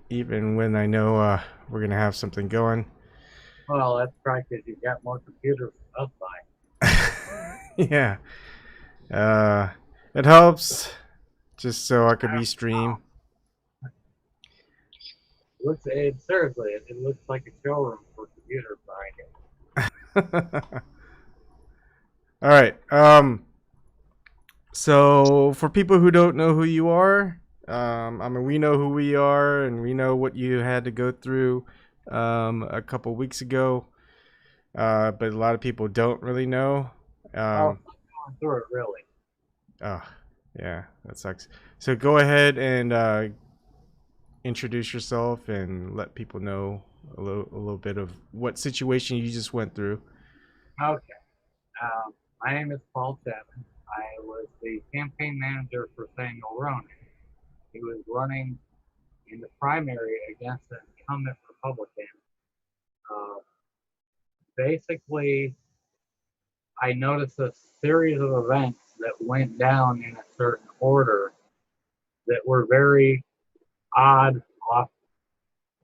even when I know we're gonna have something going. Well, that's probably because you've got more computers than us by. Yeah, uh, it helps just so I could restream. Seriously, it looks like a showroom for computers behind it. All right. So for people who don't know who you are, I mean, we know who we are, and we know what you had to go through a couple weeks ago. But a lot of people don't really know. Well, Um, I'm going through it really. oh, yeah, that sucks. So go ahead and introduce yourself and let people know a little bit of what situation you just went through. Okay. My name is Paul Chapman. I was the campaign manager for Samuel Ronan. He was running in the primary against an incumbent Republican. Uh, Basically, I noticed a series of events that went down in a certain order that were very odd, off.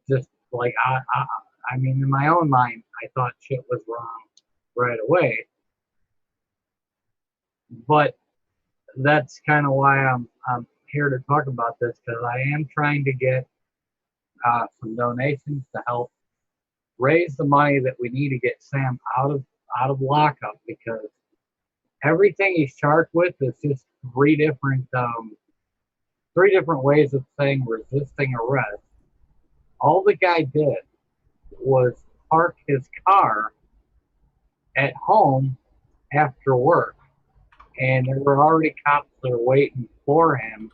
Just like I mean, in my own mind, I thought shit was wrong right away. But that's kind of why I'm here to talk about this because I am trying to get some donations to help raise the money that we need to get Sam out of lockup because everything he's charged with is just three different ways of saying resisting arrest. All the guy did was park his car at home after work, and there were already cops there waiting for him.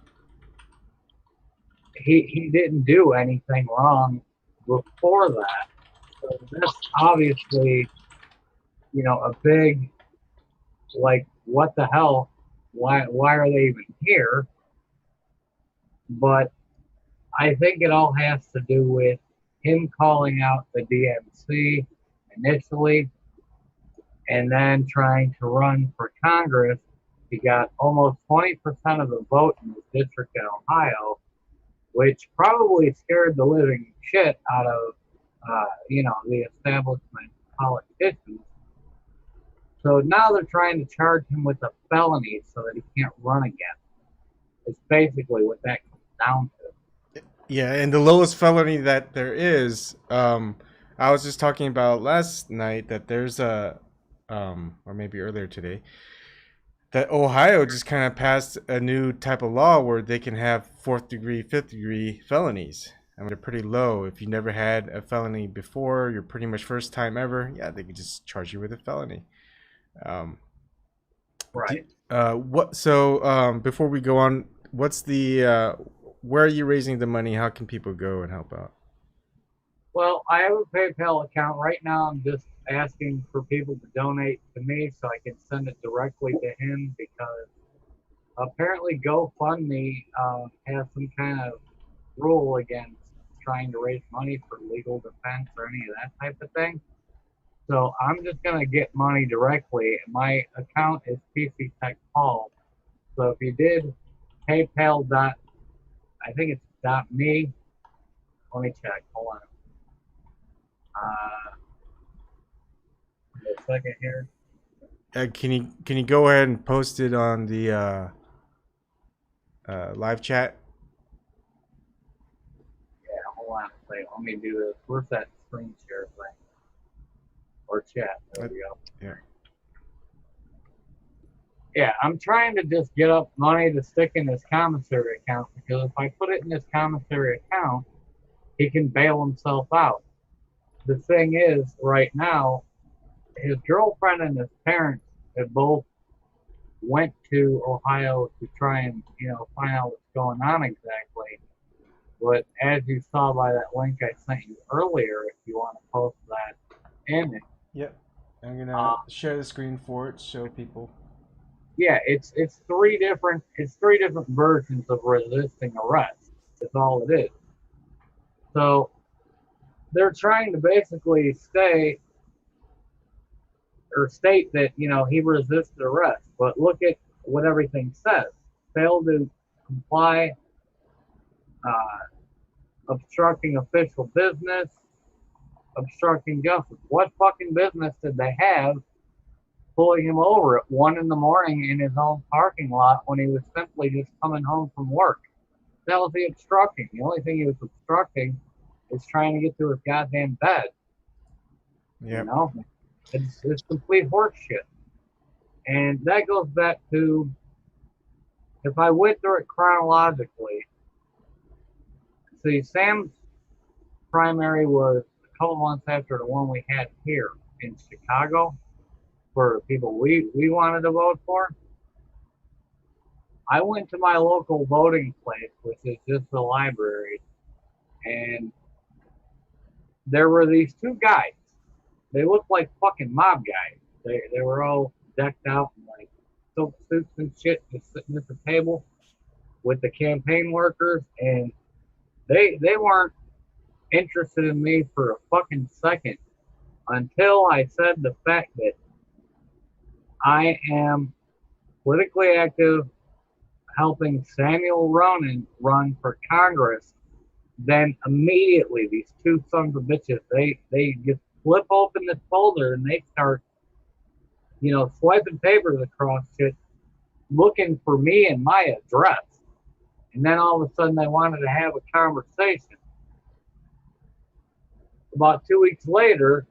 He didn't do anything wrong before that. So that's obviously, a big, like, what the hell? Why are they even here? But I think it all has to do with him calling out the DNC initially and then trying to run for Congress. He got almost 20% of the vote in his district in Ohio, which probably scared the living shit out of, the establishment politicians. So now they're trying to charge him with a felony so that he can't run again. It's basically what that comes down to. Yeah, and the lowest felony that there is, I was just talking about last night that there's or maybe earlier today, that Ohio just kind of passed a new type of law where they can have fourth degree, fifth degree felonies. I mean, they're pretty low. If you never had a felony before, you're pretty much first time ever. Yeah, they could just charge you with a felony. Um, Right. what? So before we go on, what's the where are you raising the money? How can people go and help out? Well, I have a PayPal account. Right now, I'm just asking for people to donate to me so I can send it directly to him because apparently GoFundMe has some kind of rule against trying to raise money for legal defense or any of that type of thing. So I'm just going to get money directly. My account is PC Tech Paul. So if you did PayPal I think it's .me. Let me check. Hold on. Uh, a second here. Can you go ahead and post it on the live chat? Yeah, hold on. Wait, let me do this. Where's that screen share thing? Or chat. There we go. Yeah. Yeah, I'm trying to just get up money to stick in this commissary account because if I put it in this commissary account, he can bail himself out. The thing is, right now, his girlfriend and his parents have both went to Ohio to try and find out what's going on exactly. But as you saw by that link I sent you earlier, if you want to post that image, Yep. I'm gonna uh, share the screen for it, show people. yeah, it's three different versions of resisting arrest. That's all it is. So they're trying to basically state that he resisted arrest, but look at what everything says: failed to comply, uh, obstructing official business, obstructing justice. What fucking business did they have pulling him over at 1 in the morning in his own parking lot when he was simply just coming home from work? That was he obstructing. The only thing he was obstructing is trying to get to his goddamn bed. Yep. You know? It's complete horseshit. And that goes back to, if I went through it chronologically, see, Sam's primary was a couple months after the one we had here in Chicago for the people we wanted to vote for. I went to my local voting place, which is just the library, and there were these two guys. They looked like fucking mob guys. They were all decked out in like silk suits and shit, just sitting at the table with the campaign workers, and they weren't interested in me for a fucking second until I said the fact that I am politically active, helping Samuel Ronan run for Congress. Then immediately these two sons of bitches, they just flip open this folder and they start, swiping papers across it, looking for me and my address. And then all of a sudden they wanted to have a conversation. About 2 weeks later,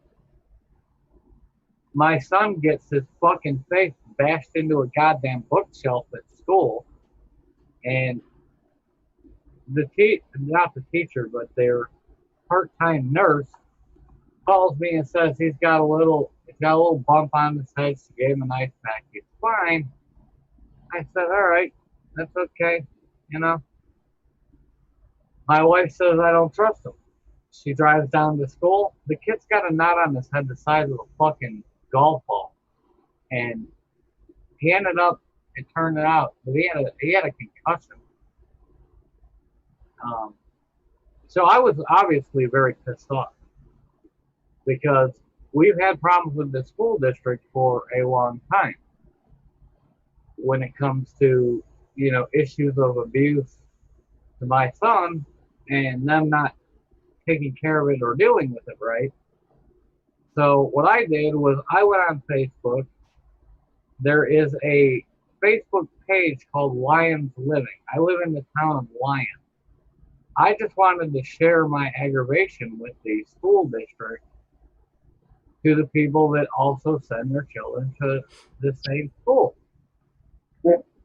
my son gets his fucking face bashed into a goddamn bookshelf at school. And not the teacher, but their part-time nurse calls me and says he's got a little bump on his head. She gave him an ice pack. He's fine. I said, all right, that's okay. My wife says I don't trust him. She drives down to school. The kid's got a knot on his head the size of a fucking golf ball. And he ended up, it turned out, that he had a concussion. So I was obviously very pissed off because we've had problems with the school district for a long time when it comes to, issues of abuse to my son and them not taking care of it or dealing with it right. So what I did was I went on Facebook. There is a Facebook page called Lions Living. I live in the town of Lyons. I just wanted to share my aggravation with the school district to the people that also send their children to the same school.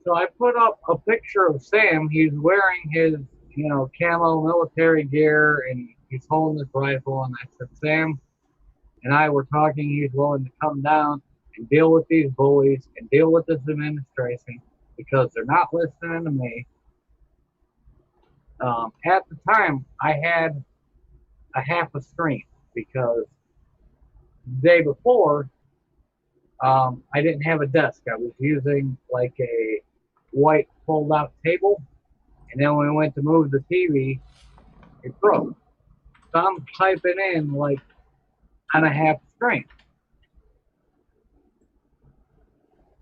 So I put up a picture of Sam. He's wearing his, camo military gear, and he's holding his rifle. And I said, Sam and I were talking. He's willing to come down and deal with these bullies and deal with this administration because they're not listening to me. At the time, I had a half a screen because the day before, I didn't have a desk. I was using like a white fold-out table, and then when we went to move the TV, it broke. So I'm typing in like on a half screen.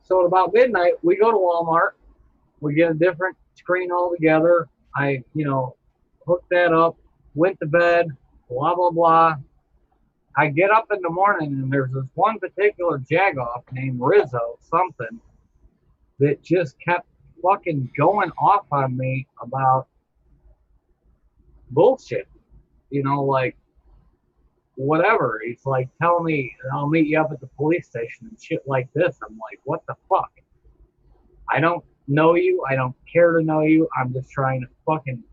So at about midnight, we go to Walmart. We get a different screen altogether. I, hooked that up, went to bed, blah, blah, blah. I get up in the morning, and there's this one particular jagoff named Rizzo something that just kept fucking going off on me about bullshit. Like, whatever. He's like telling me, I'll meet you up at the police station and shit like this. I'm like, what the fuck? I don't know you. I don't care to know you. I'm just trying to fucking,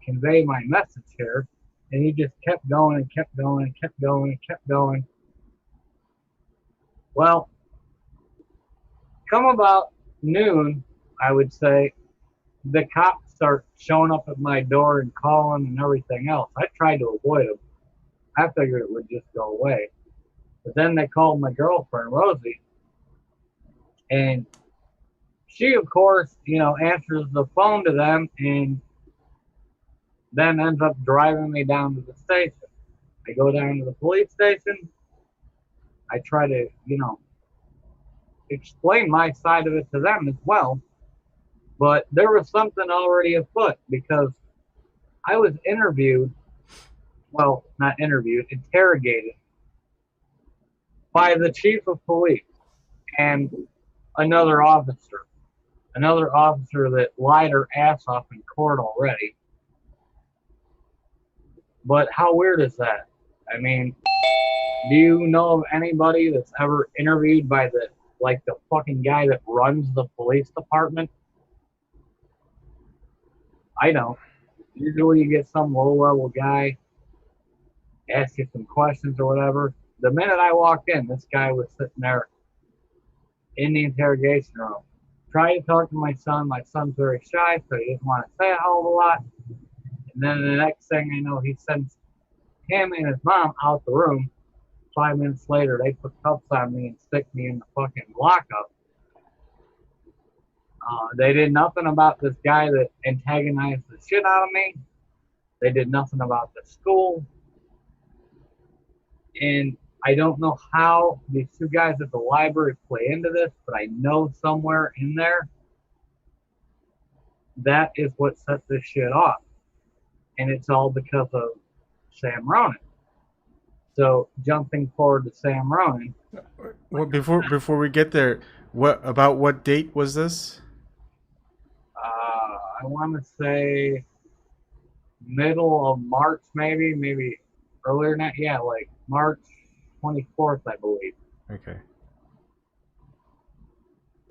convey my message here. And he just kept going and kept going and kept going and kept going. Well, come about noon, I would say, the cops start showing up at my door and calling and everything else. I tried to avoid them. I figured it would just go away. But then they called my girlfriend, Rosie, and she, of course, answers the phone to them and then ends up driving me down to the station. I go down to the police station. I try to, explain my side of it to them as well. But there was something already afoot because I was interviewed, well, not interviewed, interrogated by the chief of police and another officer. Another officer that lied her ass off in court already. But how weird is that? I mean, do you know of anybody that's ever interviewed by the fucking guy that runs the police department? I don't. Usually you get some low level guy, ask you some questions or whatever. The minute I walked in, this guy was sitting there in the interrogation room. Tried to talk to my son. My son's very shy, so he doesn't want to say a hell of a lot. And then the next thing I know, he sends him and his mom out the room. 5 minutes later, they put cuffs on me and stick me in the fucking lockup. They did nothing about this guy that antagonized the shit out of me. They did nothing about the school. And I don't know how these two guys at the library play into this, but I know somewhere in there that is what set this shit off. And it's all because of Sam Ronan. So jumping forward to Sam Ronan. Well, before we get there, what date was this? I want to say middle of March, maybe earlier than that. Yeah, like March 24th, I believe. Okay.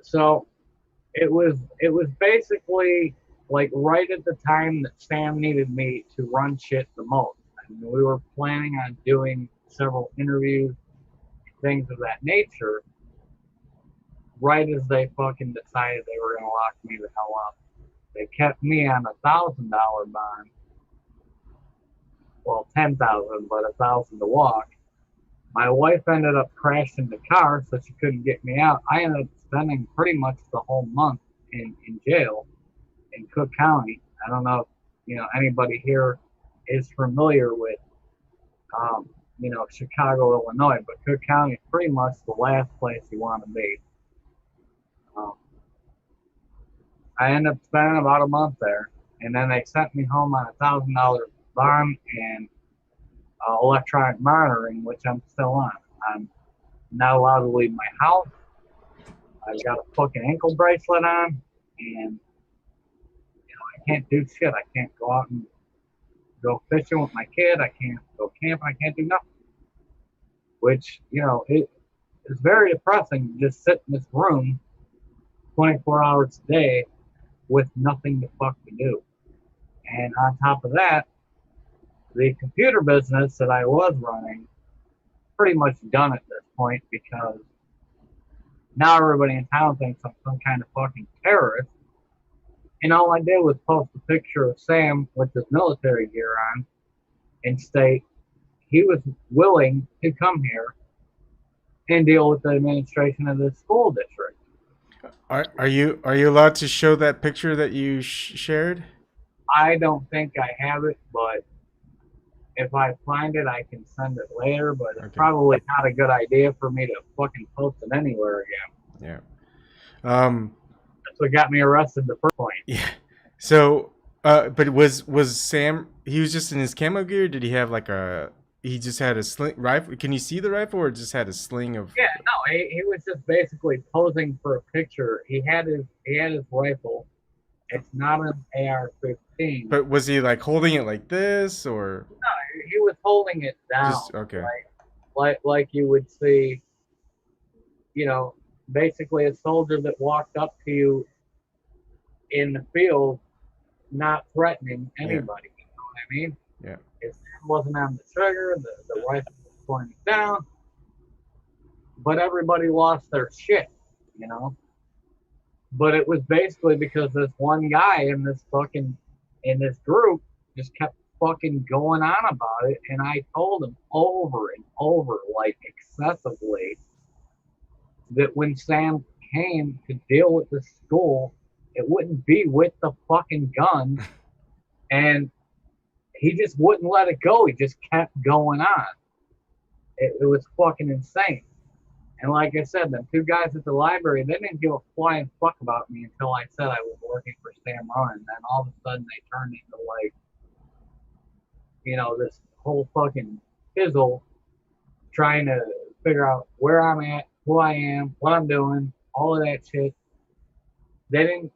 So it was basically like right at the time that Sam needed me to run shit the most. I mean, we were planning on doing several interviews, things of that nature, right as they fucking decided they were gonna lock me the hell up. They kept me on $1,000 bond. Well, 10,000, but 1,000 to walk. My wife ended up crashing the car, so she couldn't get me out. I ended up spending pretty much the whole month in jail in Cook County. I don't know if anybody here is familiar with Chicago, Illinois, but Cook County is pretty much the last place you want to be. I ended up spending about a month there, and then they sent me home on $1,000 bond and electronic monitoring, which I'm still on. I'm not allowed to leave my house. I've got a fucking ankle bracelet on, and I can't do shit. I can't go out and go fishing with my kid. I can't go camping. I can't do nothing. Which, it is very depressing to just sit in this room 24 hours a day with nothing to fucking do. And on top of that, the computer business that I was running, pretty much done at this point because now everybody in town thinks I'm some kind of fucking terrorist. And all I did was post a picture of Sam with his military gear on and state he was willing to come here and deal with the administration of this school district. Are you allowed to show that picture that you shared? I don't think I have it, but if I find it, I can send it later. But it's probably not a good idea for me to fucking post it anywhere again. Yeah. That's what got me arrested the first point. Yeah. So, but was Sam? He was just in his camo gear. Did he have he just had a sling rifle? Can you see the rifle, or just had a sling of? Yeah, no, he was just basically posing for a picture. He had his rifle. It's not an AR-15. But was he holding it like this, or? No, he was holding it down. Just, okay. Like you would see, basically a soldier that walked up to you in the field, not threatening anybody. Yeah. You know what I mean? Yeah. His hand wasn't on the trigger, the rifle was pointing down, but everybody lost their shit, But it was basically because this one guy in this group just kept fucking going on about it, and I told him over and over, excessively, that when Sam came to deal with the school, it wouldn't be with the fucking gun, and he just wouldn't let it go. He just kept going on. It was fucking insane. And like I said, the two guys at the library, they didn't give a flying fuck about me until I said I was working for Sam Ronan. And then all of a sudden they turned into this whole fucking fizzle trying to figure out where I'm at, who I am, what I'm doing, all of that shit. They didn't,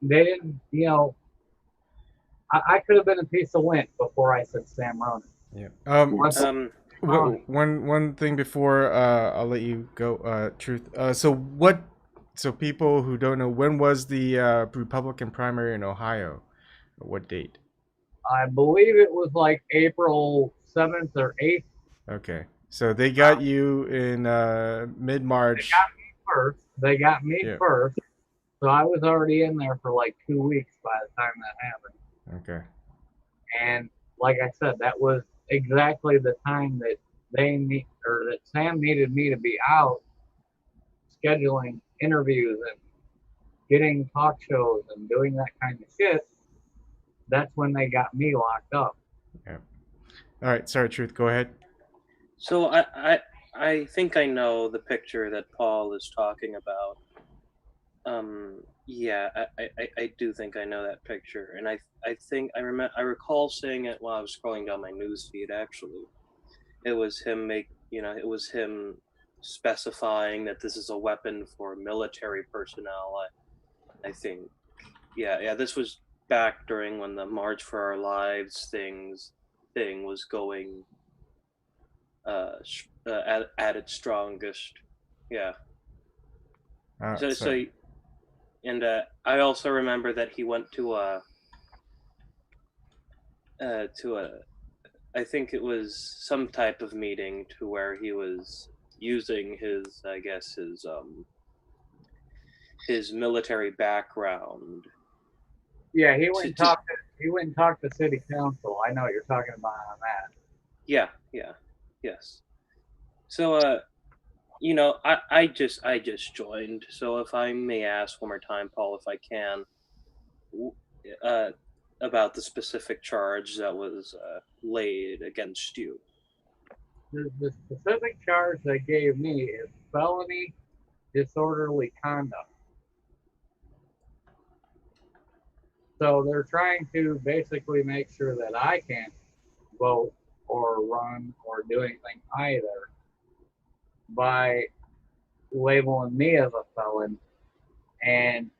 I could have been a piece of lint before I said Sam Ronan. Yeah. Ronan. One thing before I'll let you go, Truth. So people who don't know, when was the Republican primary in Ohio? What date? I believe it was like April 7th or 8th. Okay. So they got you in mid March. They got me Yeah. first. So I was already in there for like 2 weeks by the time that happened. Okay. And like I said, that was exactly the time that that Sam needed me to be out scheduling interviews and getting talk shows and doing that kind of shit. That's when they got me locked up. Yeah. All right. Sorry, Truth. Go ahead. So I think I know the picture that Paul is talking about. Yeah, I do think I know that picture, and I think I recall seeing it while I was scrolling down my news feed. Actually, it was him it was him specifying that this is a weapon for military personnel. I think, yeah, this was back during when the March for Our Lives thing was going at its strongest. Yeah. So and I also remember that he went to a I think it was some type of meeting to where he was using his military background. Yeah, he went and talked to city council. I know what you're talking about on that. Yeah, yes. So I just joined. So if I may ask one more time, Paul, if I can, about the specific charge that was laid against you. The specific charge they gave me is felony disorderly conduct. So they're trying to basically make sure that I can't vote or run or do anything either by labeling me as a felon. And,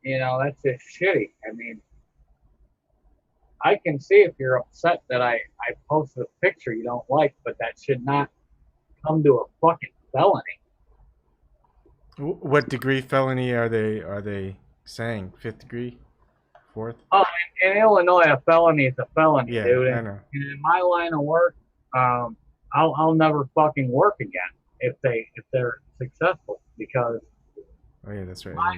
that's just shitty. I mean, I can see if you're upset that I posted a picture you don't like, but that should not come to a fucking felony. What degree felony are they saying? 5th degree? 4th? Oh, in Illinois, a felony is a felony, yeah, dude. I know. And in my line of work, I'll never fucking work again if they're successful, because Oh yeah, that's right. my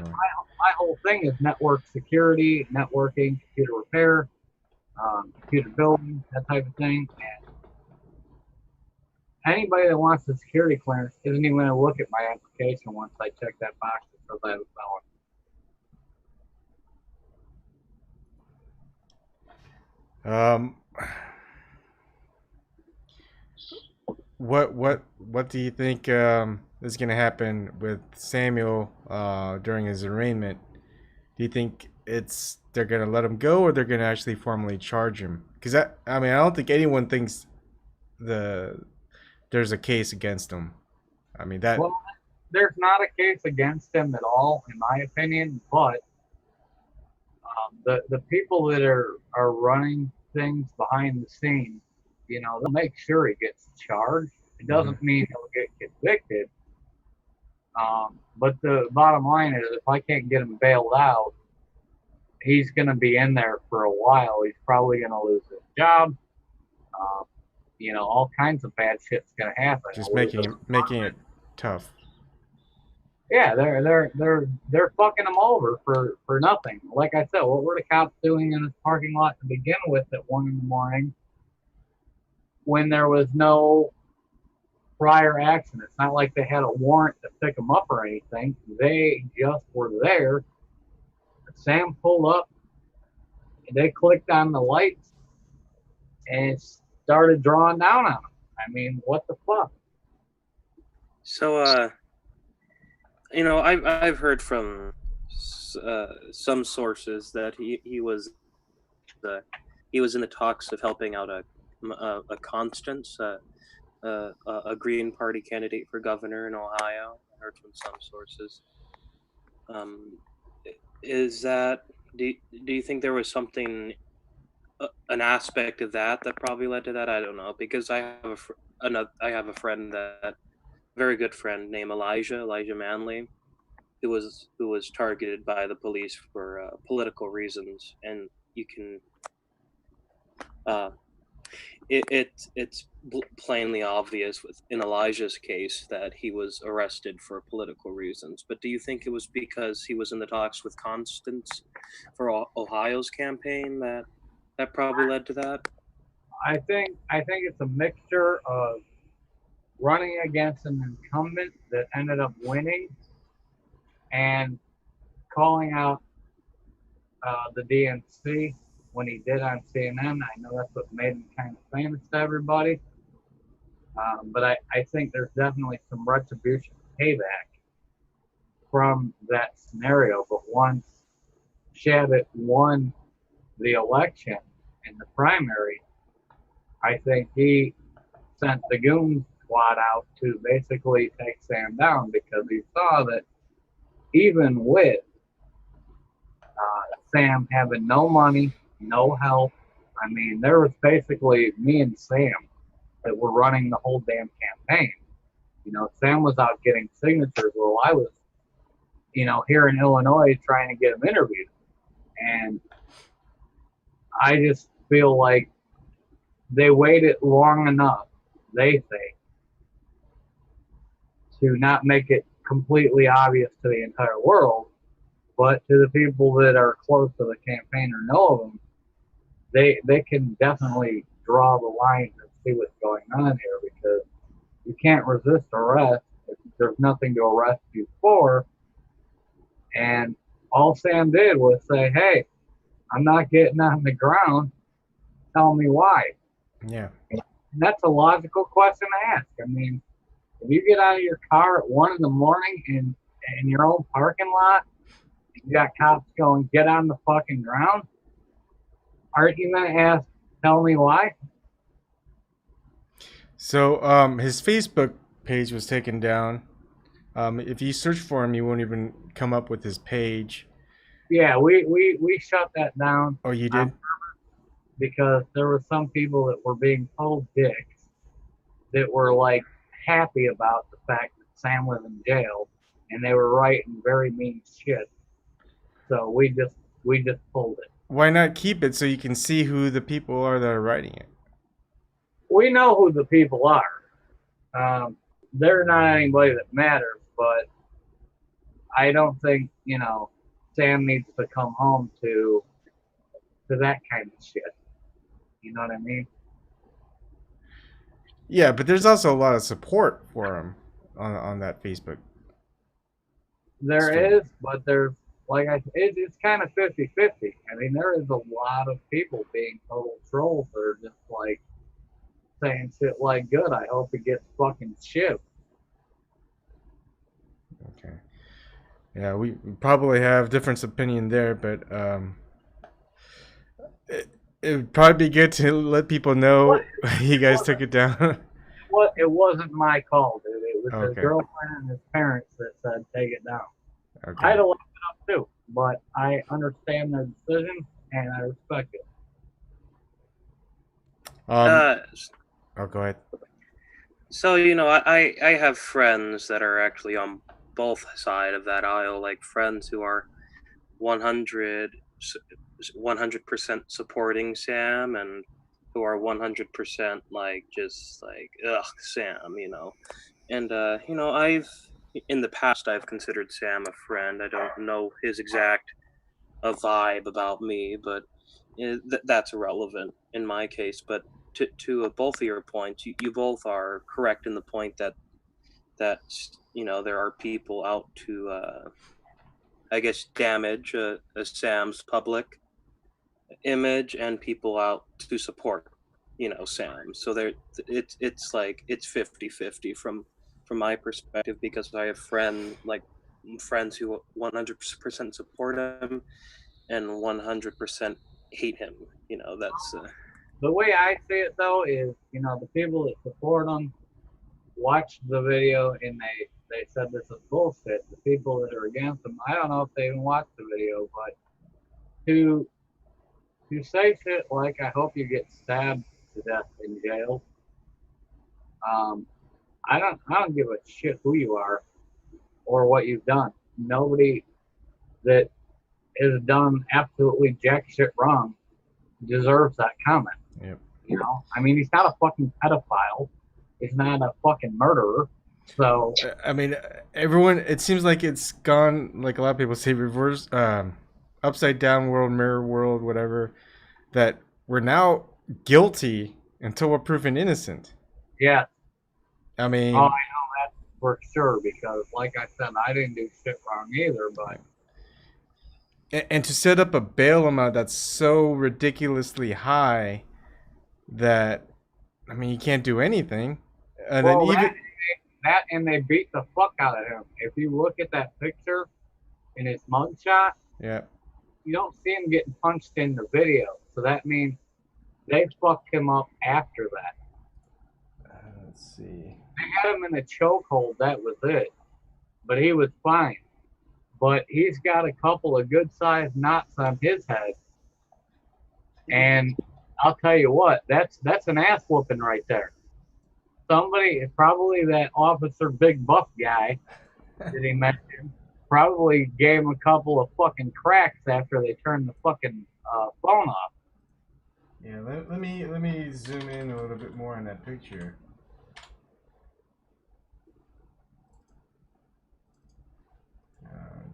whole thing is network security, networking, computer repair, computer building, that type of thing. And anybody that wants the security clearance isn't even going to look at my application once I check that box that says I have a felony. What do you think is going to happen with Samuel during his arraignment? Do you think they're going to let him go, or they're going to actually formally charge him? Because I don't think anyone thinks there's a case against him. I mean that. Well, there's not a case against him at all, in my opinion. But the people that are running things behind the scenes, they'll make sure he gets charged. It doesn't mean he'll get convicted. But the bottom line is, if I can't get him bailed out, he's going to be in there for a while. He's probably going to lose his job. All kinds of bad shit's going to happen. Just making it tough. Yeah, they're fucking him over for nothing. Like I said, what were the cops doing in this parking lot to begin with at 1 a.m. when there was no prior action? It's not like they had a warrant to pick him up or anything. They just were there. Sam pulled up. They clicked on the lights and started drawing down on him. I mean, what the fuck? So, I've heard from some sources that he was in the talks of helping out a a Constance, a Green Party candidate for governor in Ohio. I heard from some sources. Is that do you think there was something, an aspect of that probably led to that? I don't know, because I have a friend, that very good friend named Elijah Manley, who was targeted by the police for political reasons, and you can it's plainly obvious in Elijah's case that he was arrested for political reasons. But do you think it was because he was in the talks with Constance for Ohio's campaign that probably led to that? I think it's a mixture of running against an incumbent that ended up winning and calling out the DNC when he did on CNN. I know that's what made him kind of famous to everybody. But I think there's definitely some retribution payback from that scenario. But once Shabbat won the election in the primary, I think he sent the goon squad out to basically take Sam down, because he saw that even with Sam having no money, no help, I mean, there was basically me and Sam that were running the whole damn campaign. You know, Sam was out getting signatures while I was, here in Illinois trying to get him interviewed. And I just feel like they waited long enough, they say, to not make it completely obvious to the entire world, but to the people that are close to the campaign or know of them, they can definitely draw the lines and see what's going on here, because you can't resist arrest if there's nothing to arrest you for. And all Sam did was say, hey, I'm not getting on the ground. Tell me why. Yeah. And that's a logical question to ask. I mean, if you get out of your car at 1 a.m. in your own parking lot, you got cops going, get on the fucking ground, aren't you going to ask, tell me why? So his Facebook page was taken down. If you search for him, you won't even come up with his page. Yeah, we shut that down. Oh, you did? Because there were some people that were being told dicks that were like happy about the fact that Sam was in jail, and they were writing very mean shit. So we just pulled it. Why not keep it so you can see who the people are that are writing it? We know who the people are. They're not anybody that matters, but I don't think, Sam needs to come home to that kind of shit. You know what I mean? Yeah, but there's also a lot of support for him on that Facebook. There is, but there's, like it's kind of 50-50. I mean, there is a lot of people being total trolls that are just like saying shit like, good, I hope it gets fucking shit. Okay. Yeah, we probably have different opinion there, but it would probably be good to let people know you guys took it down. It wasn't my call, dude. It was his Okay. girlfriend and his parents that said take it down. Okay. I'd have left it up too, but I understand their decision and I respect it. Oh, go ahead. So, I have friends that are actually on both sides of that aisle, like friends who are 100% supporting Sam, and who are 100% like, just like, ugh, Sam, And, in the past, I've considered Sam a friend. I don't know his exact vibe about me, but that's irrelevant in my case. But to both of your points, you both are correct in the point that there are people out to, I guess, damage Sam's public image, and people out to support, Sam. So it's like it's 50-50 from my perspective, because I have friends who 100% support him and 100% hate him. That's the way I see it though is, you know, the people that support him watched the video and they said this is bullshit. The people that are against him, I don't know if they even watched the video, but to say shit like I hope you get stabbed to death in jail. I don't give a shit who you are or what you've done. Nobody that has done absolutely jack shit wrong deserves that comment. Yep. You know, I mean, he's not a fucking pedophile. He's not a fucking murderer. So I mean, everyone. It seems like it's gone. Like a lot of people say, reverse, upside down world, mirror world, whatever. That we're now guilty until we're proven innocent. yeah, I mean, I know that for sure because, like I said, I didn't do shit wrong either. But and to set up a bail amount that's so ridiculously high that, I mean, you can't do anything. And well, then even that and they beat the fuck out of him. If you look at that picture in his mugshot, yeah, you don't see him getting punched in the video. So that means they fucked him up after that. let's see. They had him in a chokehold. That was it. But he was fine. But he's got a couple of good-sized knots on his head. And I'll tell you what, that's an ass whooping right there. Somebody, probably that Officer Big Buff guy that he mentioned, probably gave him a couple of fucking cracks after they turned the fucking phone off. Yeah, let me zoom in a little bit more on that picture.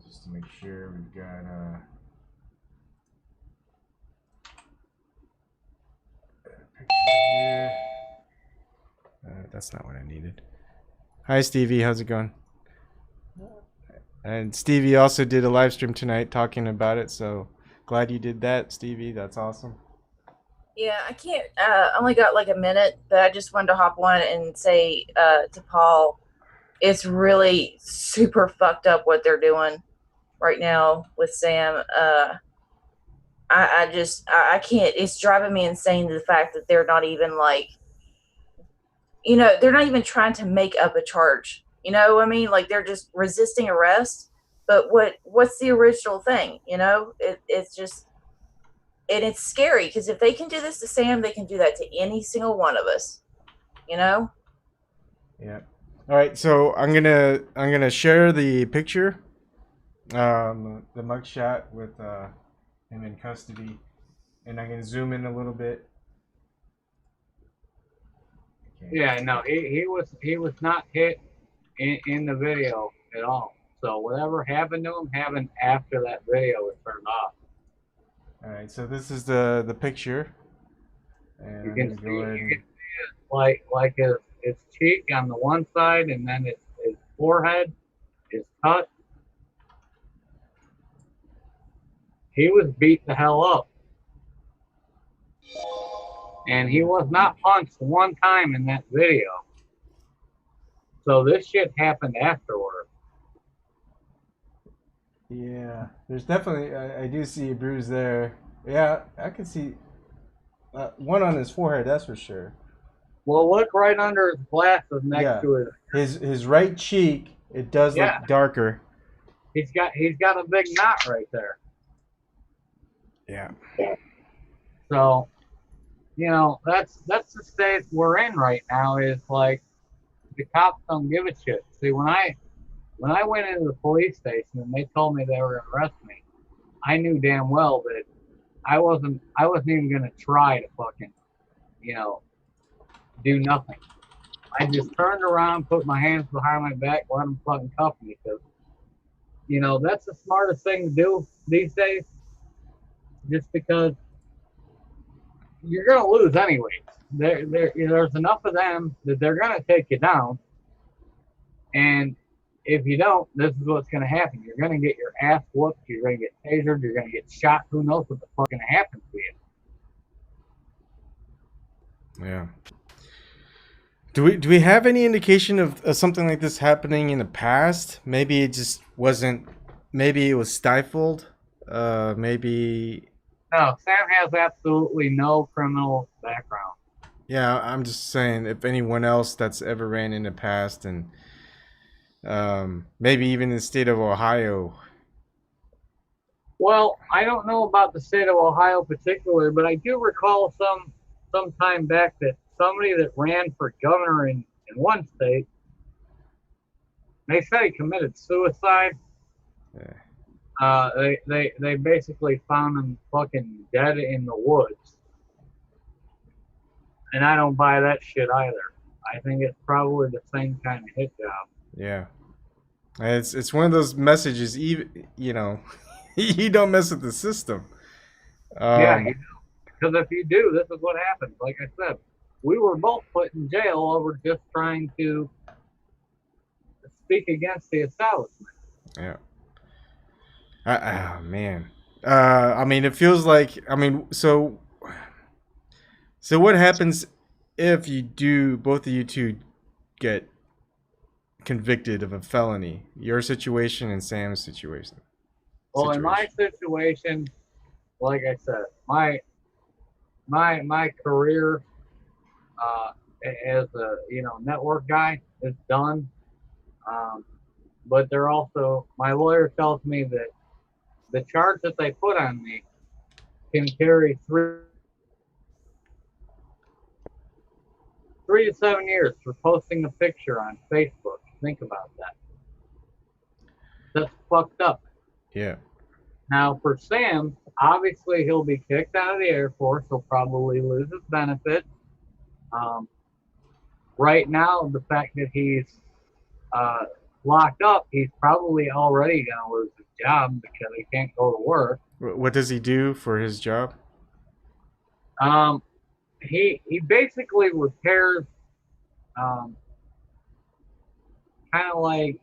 Just to make sure we've got picture here. That's not what I needed. Hi Stevie, how's it going? And Stevie also did a live stream tonight talking about it, so glad you did that, Stevie. That's awesome. Yeah, I can't. Only got like a minute, but I just wanted to hop on and say to Paul, it's really super fucked up what they're doing right now with Sam. I can't. It's driving me insane the fact that they're not even like, you know, they're not even trying to make up a charge. You know what I mean? Like they're just resisting arrest. But what's the original thing? You know, it's just. And it's scary because if they can do this to Sam, they can do that to any single one of us. You know? Yeah. All right. So I'm gonna share the picture, the mugshot with him in custody, and I'm gonna zoom in a little bit. Okay. Yeah, no, he was not hit in the video at all. So whatever happened to him happened after that video was turned off. All right, so this is the picture, and you can see it like his cheek on the one side, and then his forehead is cut. He was beat the hell up, and he was not punched one time in that video. So this shit happened afterward. Yeah, there's definitely, I do see a bruise there. Yeah, I can see one on his forehead, that's for sure. Well, look right under his glasses next to his right cheek. It does look darker. He's got a big knot right there. Yeah. So, you know, that's the state we're in right now. Is like the cops don't give a shit. See, when I went into the police station and they told me they were gonna arrest me, I knew damn well that I wasn't even gonna try to fucking, you know, do nothing. I just turned around, put my hands behind my back, let them fucking cuff me, because, you know, that's the smartest thing to do these days. Just because you're gonna lose anyways. There's enough of them that they're gonna take you down, and if you don't, this is what's going to happen. You're going to get your ass whooped. You're going to get tasered. You're going to get shot. Who knows what the fuck going to happen to you? Yeah. Do we have any indication of something like this happening in the past? Maybe it just wasn't. Maybe it was stifled. Maybe No, Sam has absolutely no criminal background. Yeah, I'm just saying if anyone else that's ever ran in the past and maybe even in the state of Ohio. Well, I don't know about the state of Ohio particularly, but I do recall some time back that somebody that ran for governor in one state, they said he committed suicide. Yeah. They basically found him fucking dead in the woods, and I don't buy that shit either. I think it's probably the same kind of hit job. Yeah. It's one of those messages, even you don't mess with the system. Yeah, Um, because if you do, this is what happens. Like I said, we were both put in jail over just trying to speak against the establishment. yeah. Oh man. I mean, it feels like. I mean, so what happens if you do both of you two get convicted of a felony? Your situation and Sam's situation. Well, in my situation, like I said, my career as a network guy is done. But they're also my lawyer tells me that the charge that they put on me can carry three to 7 years for posting a picture on Facebook. Think about that. That's fucked up. Yeah. Now for Sam, obviously he'll be kicked out of the Air Force. He'll probably lose his benefits. Right now, the fact that he's locked up, he's probably already gonna lose his job because he can't go to work. What does he do for his job? He basically repairs kind of like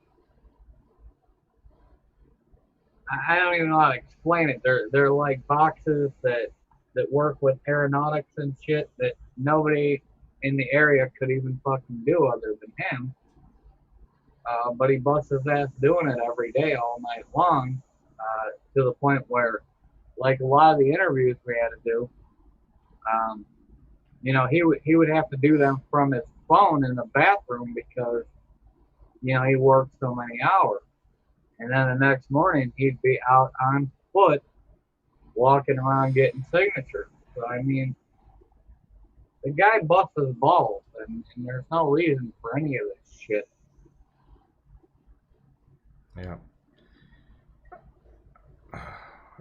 I don't even know how to explain it. They're like boxes that work with aeronautics and shit that nobody in the area could even fucking do other than him. But he busts his ass doing it every day, all night long, to the point where, like a lot of the interviews we had to do, he would have to do them from his phone in the bathroom because he worked so many hours. And then the next morning he'd be out on foot, walking around getting signatures. So I mean, the guy busts his balls, and there's no reason for any of this shit. Yeah.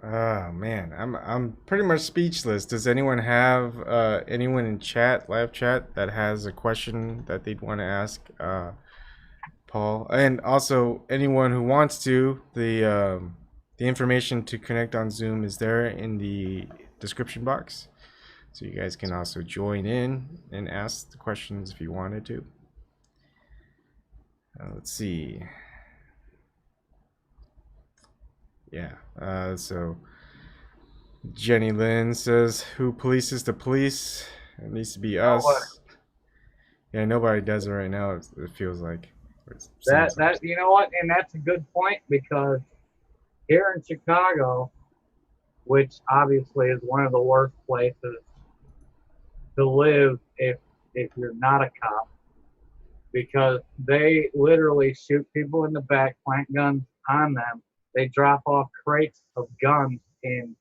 Oh man, I'm pretty much speechless. Does anyone have anyone in chat, live chat, that has a question that they'd want to ask Paul? And also anyone who wants to, the information to connect on Zoom is there in the description box, so you guys can also join in and ask the questions if you wanted to. Let's see. Yeah. So Jenny Lynn says, "Who polices the police? It needs to be us." Nobody. Yeah, nobody does it right now. It feels like That you know what, and that's a good point because here in Chicago, which obviously is one of the worst places to live if you're not a cop, because they literally shoot people in the back, plant guns on them. They drop off crates of guns in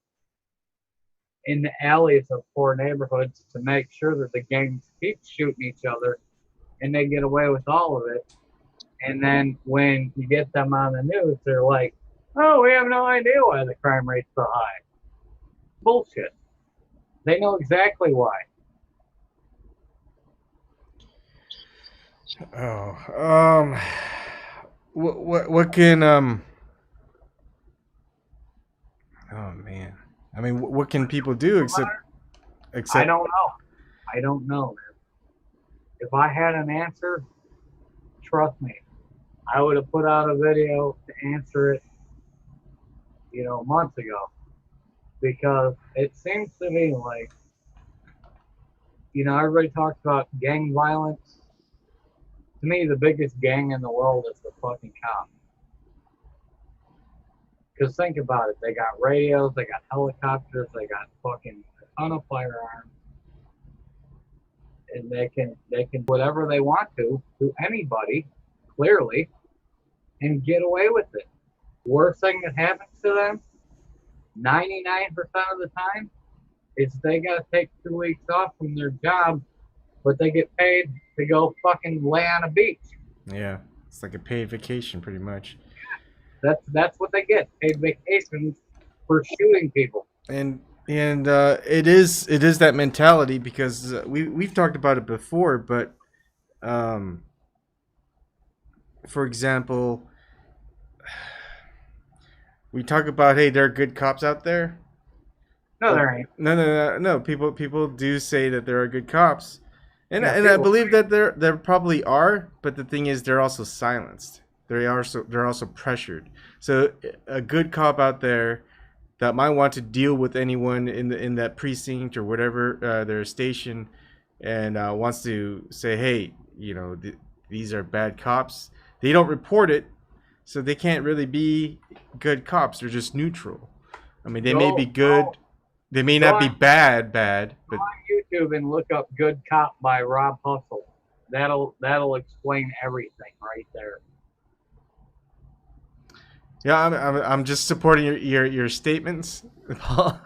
the alleys of poor neighborhoods to make sure that the gangs keep shooting each other, and they get away with all of it. And then when you get them on the news, they're like, "Oh, we have no idea why the crime rate's so high." Bullshit. They know exactly why. Oh, what can oh man, I mean, what can people do except I don't know. I don't know, man. If I had an answer, trust me, I would have put out a video to answer it, months ago. Because it seems to me like, everybody talks about gang violence. To me, the biggest gang in the world is the fucking cop. Because think about it, they got radios, they got helicopters, they got fucking a ton of firearms, and they can do whatever they want to anybody, clearly, and get away with it. Worst thing that happens to them, 99% of the time, is they gotta take 2 weeks off from their job, but they get paid to go fucking lay on a beach. Yeah, it's like a paid vacation, pretty much. That's what they get, paid vacations for shooting people. And it is that mentality, because we've talked about it before, but for example, we talk about, hey, there are good cops out there. No, there ain't. No. People do say that there are good cops, and Yeah, I people- believe that there probably are. But the thing is, they're also silenced. They're also pressured. So a good cop out there that might want to deal with anyone in that precinct or whatever their station, and wants to say, hey, these are bad cops. They don't report it, so they can't really be good cops. They're just neutral. I mean, they may be good. They may not be bad, but go on YouTube and look up "Good Cop" by Rob Hustle. That'll explain everything right there. yeah, I'm just supporting your statements, Paul.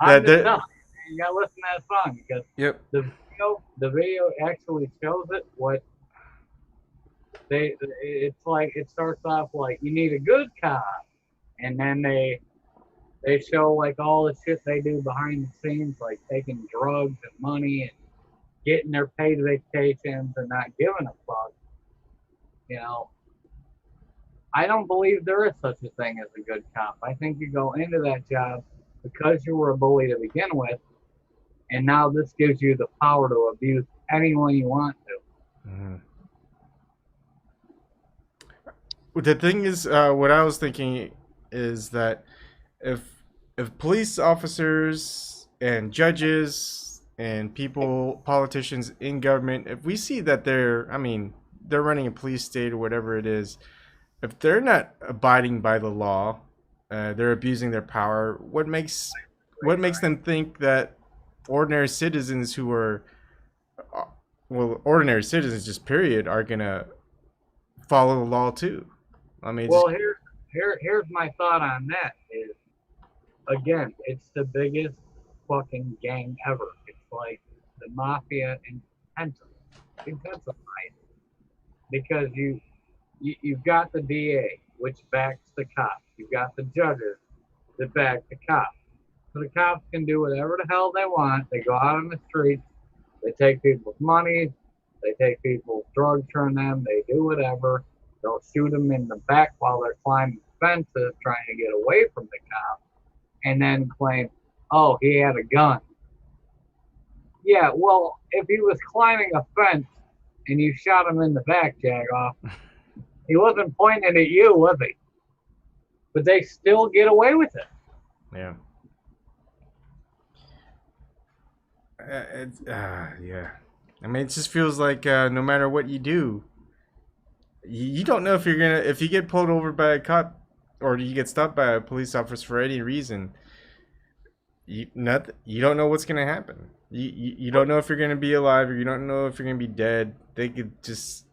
I'm just telling you, you gotta listen to that song because Yep. the video actually shows it. What it's like, it starts off like you need a good cop, and then they show like all the shit they do behind the scenes, like taking drugs and money and getting their paid vacations and not giving a fuck. I don't believe there is such a thing as a good cop. I think you go into that job because you were a bully to begin with, and now this gives you the power to abuse anyone you want to. Mm-hmm. The thing is, what I was thinking is that if police officers and judges and politicians in government, if we see that they're running a police state or whatever it is, if they're not abiding by the law, they're abusing their power. What makes them think that ordinary citizens who are, ordinary citizens just period, are gonna follow the law too? I mean, well, here's my thought on that is, again, it's the biggest fucking gang ever. It's like the mafia intensified, because you've got the DA, which backs the cops. You've got the judges that back the cops. So the cops can do whatever the hell they want. They go out on the streets. They take people's money. They take people's drugs from them. They do whatever. They'll shoot them in the back while they're climbing fences trying to get away from the cop, and then claim, oh, he had a gun. Yeah, well, if he was climbing a fence and you shot him in the back, Jagoff, he wasn't pointing at you, was he? But they still get away with it. Yeah. Yeah. I mean, it just feels like no matter what you do, you don't know if if you get pulled over by a cop or you get stopped by a police officer for any reason, you don't know what's gonna happen. You don't know if you're gonna be alive or you don't know if you're gonna be dead. They could just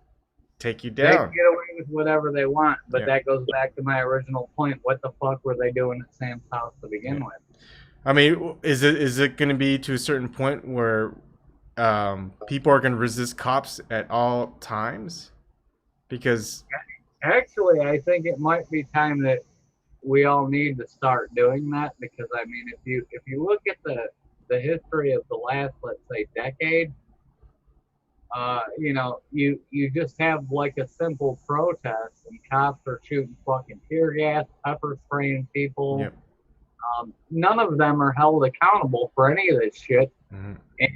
take you They down. can get away with whatever they want, but that goes back to my original point. What the fuck were they doing at Sam's house to begin with? I mean, is it going to be to a certain point where people are going to resist cops at all times? Because actually, I think it might be time that we all need to start doing that, because I mean, if you look at the history of the last, let's say, decade, you just have like a simple protest and cops are shooting fucking tear gas, pepper spraying people. Yep. None of them are held accountable for any of this shit. Mm-hmm. And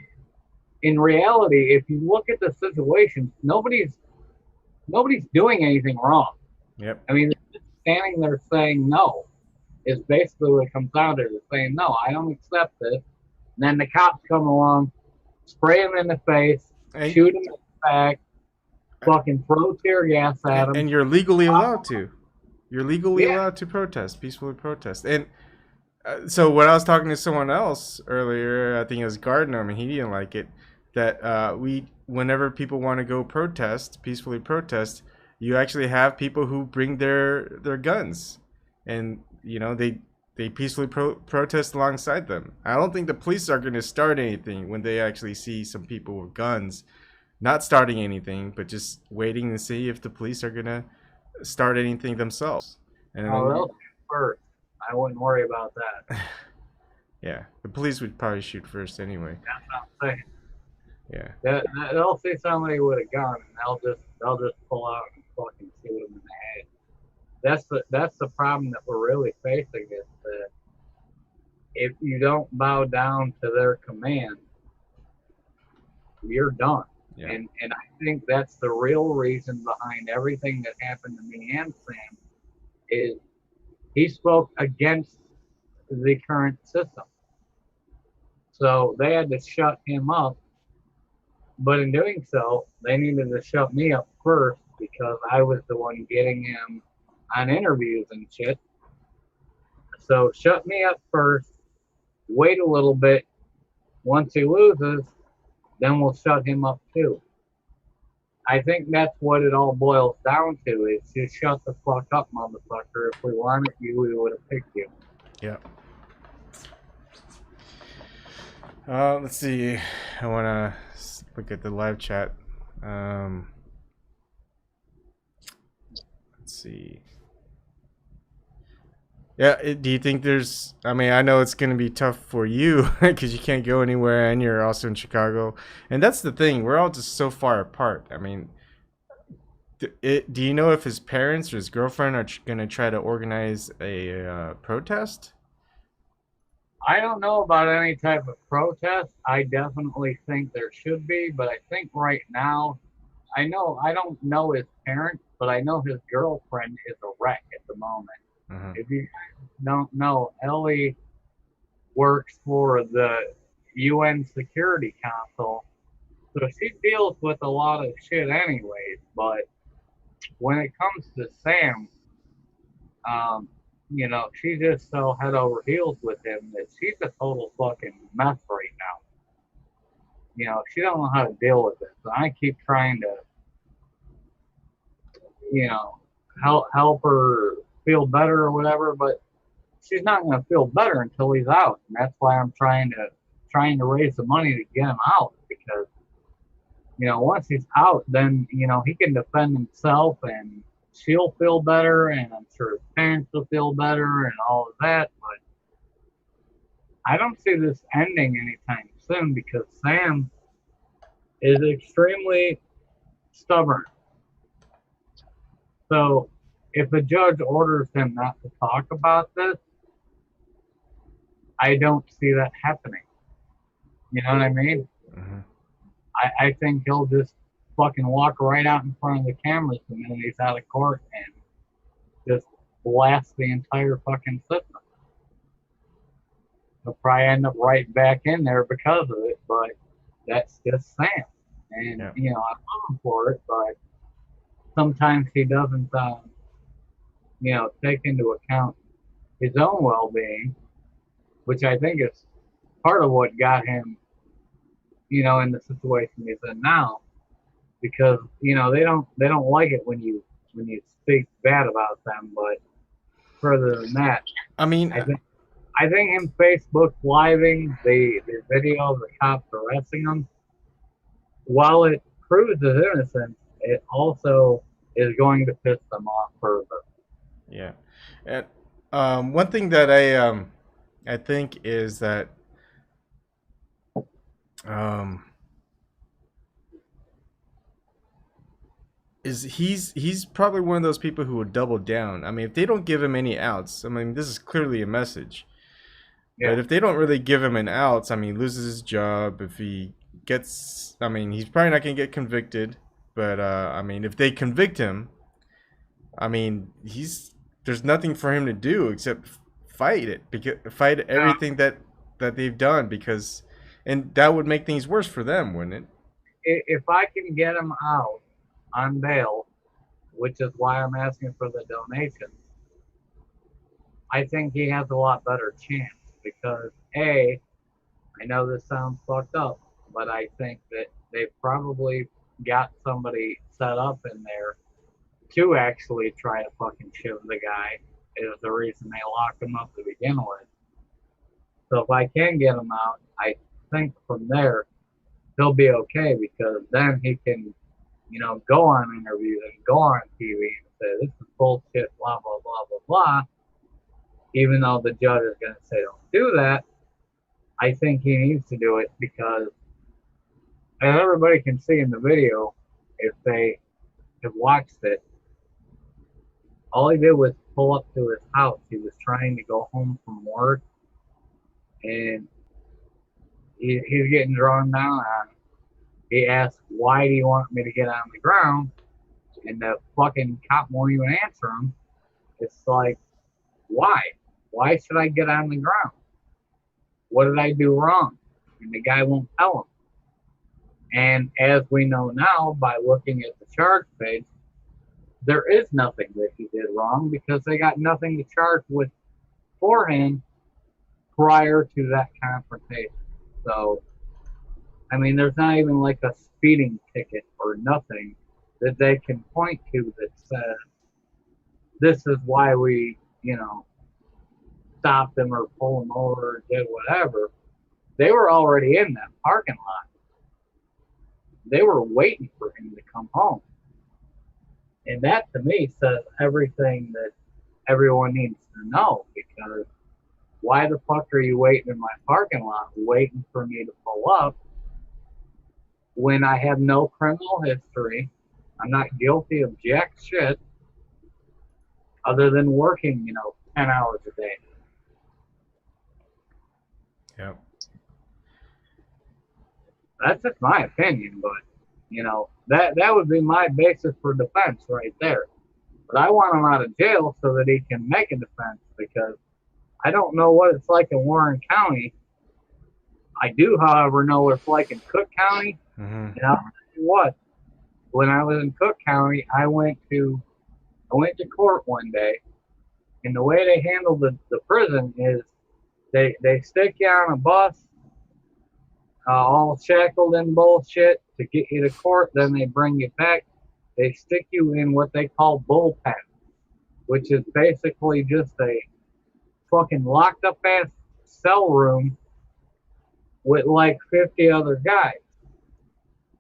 in reality, if you look at the situation, nobody's doing anything wrong. Yep. I mean, they're just standing there saying no. Is basically what it comes down to. They're saying, no, I don't accept this. And then the cops come along, spray them in the face, shoot them in the back, fucking throw tear gas at them. And you're legally allowed to. You're legally Yeah. allowed to protest, peacefully protest. And so when I was talking to someone else earlier, I think it was Gardner, I mean, he didn't like it, that whenever people want to go protest, peacefully protest, you actually have people who bring their guns. And, you know, they peacefully protest alongside them. I don't think the police are going to start anything when they actually see some people with guns. Not starting anything, but just waiting to see if the police are going to start anything themselves. And Oh, they'll shoot first. I wouldn't worry about that. yeah, the police would probably shoot first anyway. That's what I'm saying. Yeah. They'll see somebody with a gun and they'll just pull out and fucking shoot them in the head. That's the problem that we're really facing is that if you don't bow down to their command, you're done. Yeah. And I think that's the real reason behind everything that happened to me and Sam is he spoke against the current system. So they had to shut him up. But in doing so, they needed to shut me up first because I was the one getting him on interviews and shit. So shut me up first, wait a little bit. Once he loses, then we'll shut him up too. I think that's what it all boils down to is just shut the fuck up, motherfucker. If we wanted you, we would have picked you. Yeah. Let's see. I want to look at the live chat. Let's see. Yeah, do you think there's... I mean, I know it's going to be tough for you because you can't go anywhere and you're also in Chicago. And that's the thing. We're all just so far apart. I mean, do you know if his parents or his girlfriend are going to try to organize a protest? I don't know about any type of protest. I definitely think there should be, but I think right now, I don't know his parents, but I know his girlfriend is a wreck at the moment. Uh-huh. If you don't know, Ellie works for the UN Security Council, so she deals with a lot of shit anyways, but when it comes to Sam, you know, she's just so head over heels with him that she's a total fucking mess right now. You know, she don't know how to deal with it. So I keep trying to, you know, help her feel better or whatever, but she's not going to feel better until he's out. And that's why I'm trying to raise the money to get him out because, you know, once he's out, then, you know, he can defend himself and she'll feel better, and I'm sure his parents will feel better and all of that, but I don't see this ending anytime soon because Sam is extremely stubborn. So if a judge orders him not to talk about this, I don't see that happening. You know what I mean? Mm-hmm. I think he'll just fucking walk right out in front of the cameras the minute he's out of court and just blast the entire fucking system. He'll probably end up right back in there because of it, but that's just Sam. And, Yeah. you know, I love him for it, but sometimes he doesn't, you know, take into account his own well-being, which I think is part of what got him, you know, in the situation he's in now. Because, you know, they don't like it when you speak bad about them, but further than that, I mean, I think him Facebook living the video of the cops arresting him, while it proves his innocence, it also is going to piss them off further. yeah. And one thing that I think is that is he's probably one of those people who would double down. I mean, if they don't give him any outs, I mean, this is clearly a message. Yeah. But if they don't really give him an outs, I mean, he loses his job. If he gets, I mean, he's probably not gonna get convicted. But I mean, if they convict him, I mean, there's nothing for him to do except fight it, fight everything that they've done because, and that would make things worse for them, wouldn't it? If I can get him out on bail, which is why I'm asking for the donation, I think he has a lot better chance because A, I know this sounds fucked up, but I think that they've probably got somebody set up in there to actually try to fucking shoot the guy is the reason they locked him up to begin with. So if I can get him out, I think from there he'll be okay because then he can, go on interviews and go on TV and say this is bullshit, blah blah blah blah blah. Even though the judge is going to say don't do that, I think he needs to do it because, as everybody can see in the video, if they have watched it, all he did was pull up to his house. He was trying to go home from work, and he's getting drawn down on. He asked, "Why do you want me to get on the ground?" And the fucking cop won't even answer him. It's like, why? Why should I get on the ground? What did I do wrong? And the guy won't tell him. And as we know now, by looking at the charge page, there is nothing that he did wrong because they got nothing to charge with for him prior to that confrontation. So, I mean, there's not even like a speeding ticket or nothing that they can point to that says, this is why we, stopped him or pulled him over or did whatever. They were already in that parking lot. They were waiting for him to come home. And that to me says everything that everyone needs to know, because why the fuck are you waiting in my parking lot waiting for me to pull up when I have no criminal history? I'm not guilty of jack shit other than working, 10 hours a day. Yep. That's just my opinion, but that would be my basis for defense right there. But I want him out of jail so that he can make a defense, because I don't know what it's like in Warren County. I do, however, know what it's like in Cook County. Mm-hmm. And I'll tell you what, when I was in Cook County, I went to court one day, and the way they handle the prison is they stick you on a bus, all shackled and bullshit to get you to court. Then they bring you back. They stick you in what they call bullpen, which is basically just a fucking locked up ass cell room with like 50 other guys.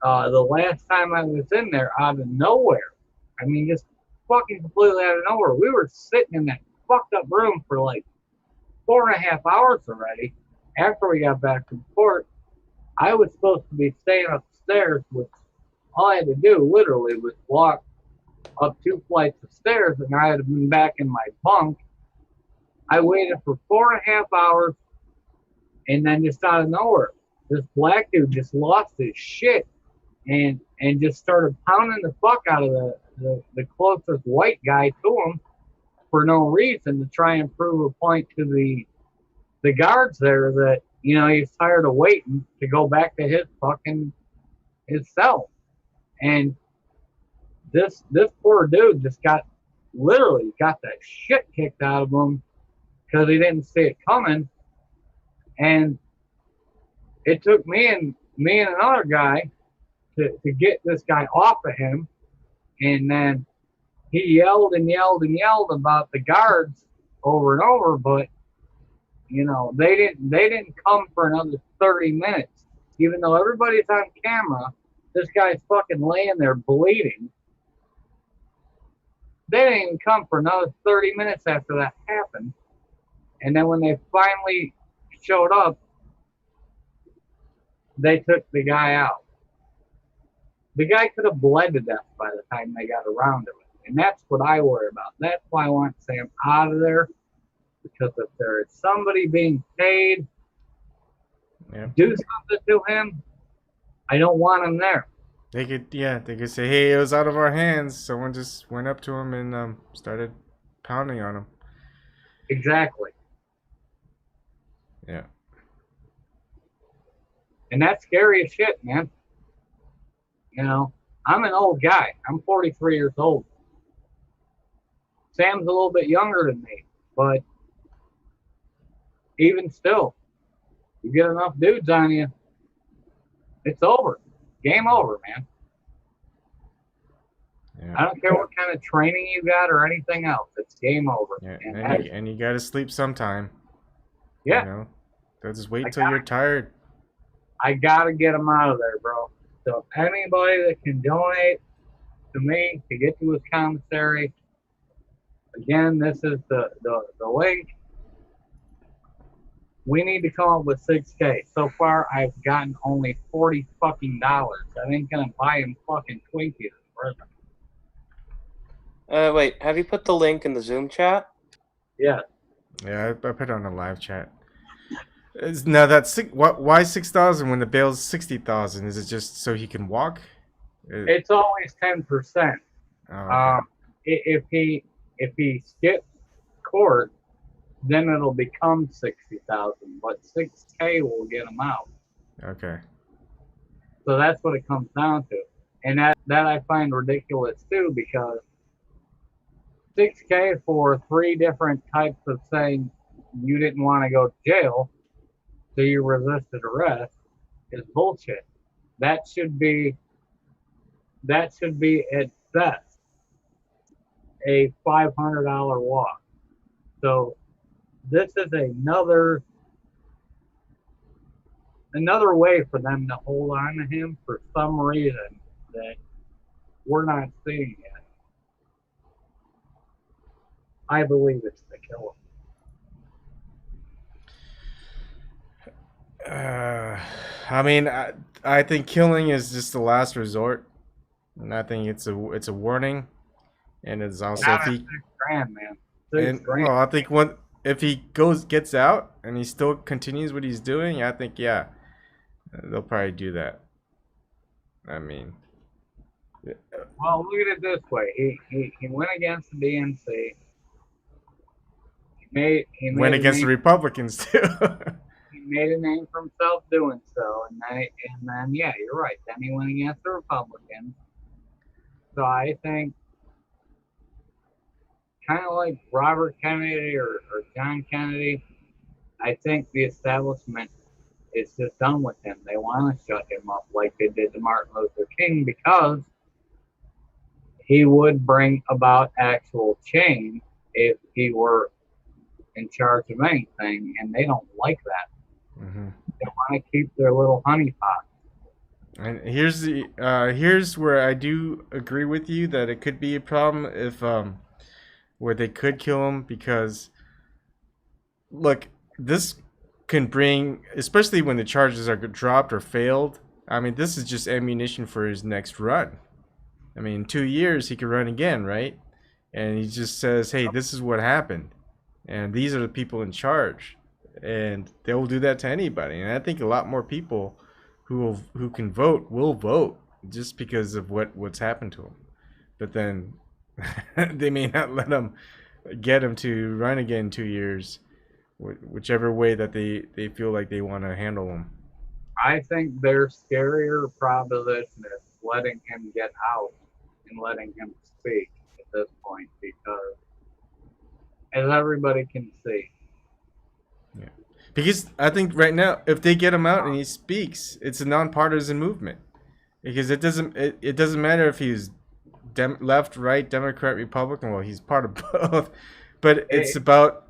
The last time I was in there, out of nowhere, I mean, just fucking completely out of nowhere, we were sitting in that fucked up room for like 4.5 hours already. After we got back from court, I was supposed to be staying upstairs, which all I had to do literally was walk up 2 flights of stairs, and I had been back in my bunk. I waited for 4.5 hours, and then just out of nowhere, this black dude just lost his shit and just started pounding the fuck out of the closest white guy to him for no reason, to try and prove a point to the guards there that, he's tired of waiting to go back to his cell. And this poor dude just literally got the shit kicked out of him because he didn't see it coming. And it took me and another guy to get this guy off of him. And then he yelled and yelled and yelled about the guards over and over, but they didn't come for another 30 minutes. Even though everybody's on camera, this guy's fucking laying there bleeding. They didn't even come for another 30 minutes after that happened. And then when they finally showed up, they took the guy out. The guy could have bled to death by the time they got around to it. And that's what I worry about. That's why I want Sam out of there. Because if there is somebody being paid, do something to him, I don't want him there. They could say, hey, it was out of our hands. Someone just went up to him and started pounding on him. Exactly. Yeah. And that's scary as shit, man. I'm an old guy. I'm 43 years old. Sam's a little bit younger than me, but even still, you get enough dudes on you, it's over. Game over, man. Yeah. I don't care what kind of training you got or anything else. It's game over. Yeah. And And you gotta sleep sometime. yeah, You know? Don't just wait till you're tired. I gotta get them out of there, bro. So anybody that can donate to me to get to his commissary, again, this is the link. We need to come up with $6K. So far, I've gotten only $40 fucking dollars. I ain't gonna buy him fucking Twinkies in prison. Wait, have you put the link in the Zoom chat? Yeah. Yeah, I put it on the live chat. Now that's why 6,000 when the bail's 60,000? Is it just so he can walk? It's always 10%. Oh, okay. If he skips court, then it'll become 60,000. But 6K will get him out. Okay. So that's what it comes down to, and that I find ridiculous too, because 6K for 3 different types of saying you didn't want to go to jail, so you resisted arrest, is bullshit. That should be at best a $500 walk. So this is another way for them to hold on to him for some reason that we're not seeing yet. I believe it's to kill him. I mean, I think killing is just the last resort, and I think it's a warning, and it's also Not if at he $6,000, man. $6,000. well, I think if he gets out and he still continues what he's doing, I think yeah, they'll probably do that. I mean, Well, look at it this way: he went against the DNC. He went against the Republicans too. He made a name for himself doing so, and then yeah, you're right. Then he went against the Republicans. So I think, kind of like Robert Kennedy or John Kennedy, I think the establishment is just done with him. They want to shut him up like they did to Martin Luther King, because he would bring about actual change if he were in charge of anything, and they don't like that. Mm-hmm. They want to keep their little honeypot. And here's where I do agree with you that it could be a problem if where they could kill him, because look, this can bring, especially when the charges are dropped or failed. I mean, this is just ammunition for his next run. I mean, in 2 years he could run again, right? And he just says, "Hey, this is what happened, and these are the people in charge," and they will do that to anybody. And I think a lot more people who can vote will vote just because of what's happened to him. But then they may not let him get him to run again in 2 years, whichever way that they feel like they want to handle him. I think their scarier proposition is letting him get out and letting him speak at this point, because as everybody can see, Yeah. Because I think right now, if they get him out and he speaks, it's a nonpartisan movement. Because it doesn't matter if he's left, right, Democrat, Republican. Well, he's part of both, but it's about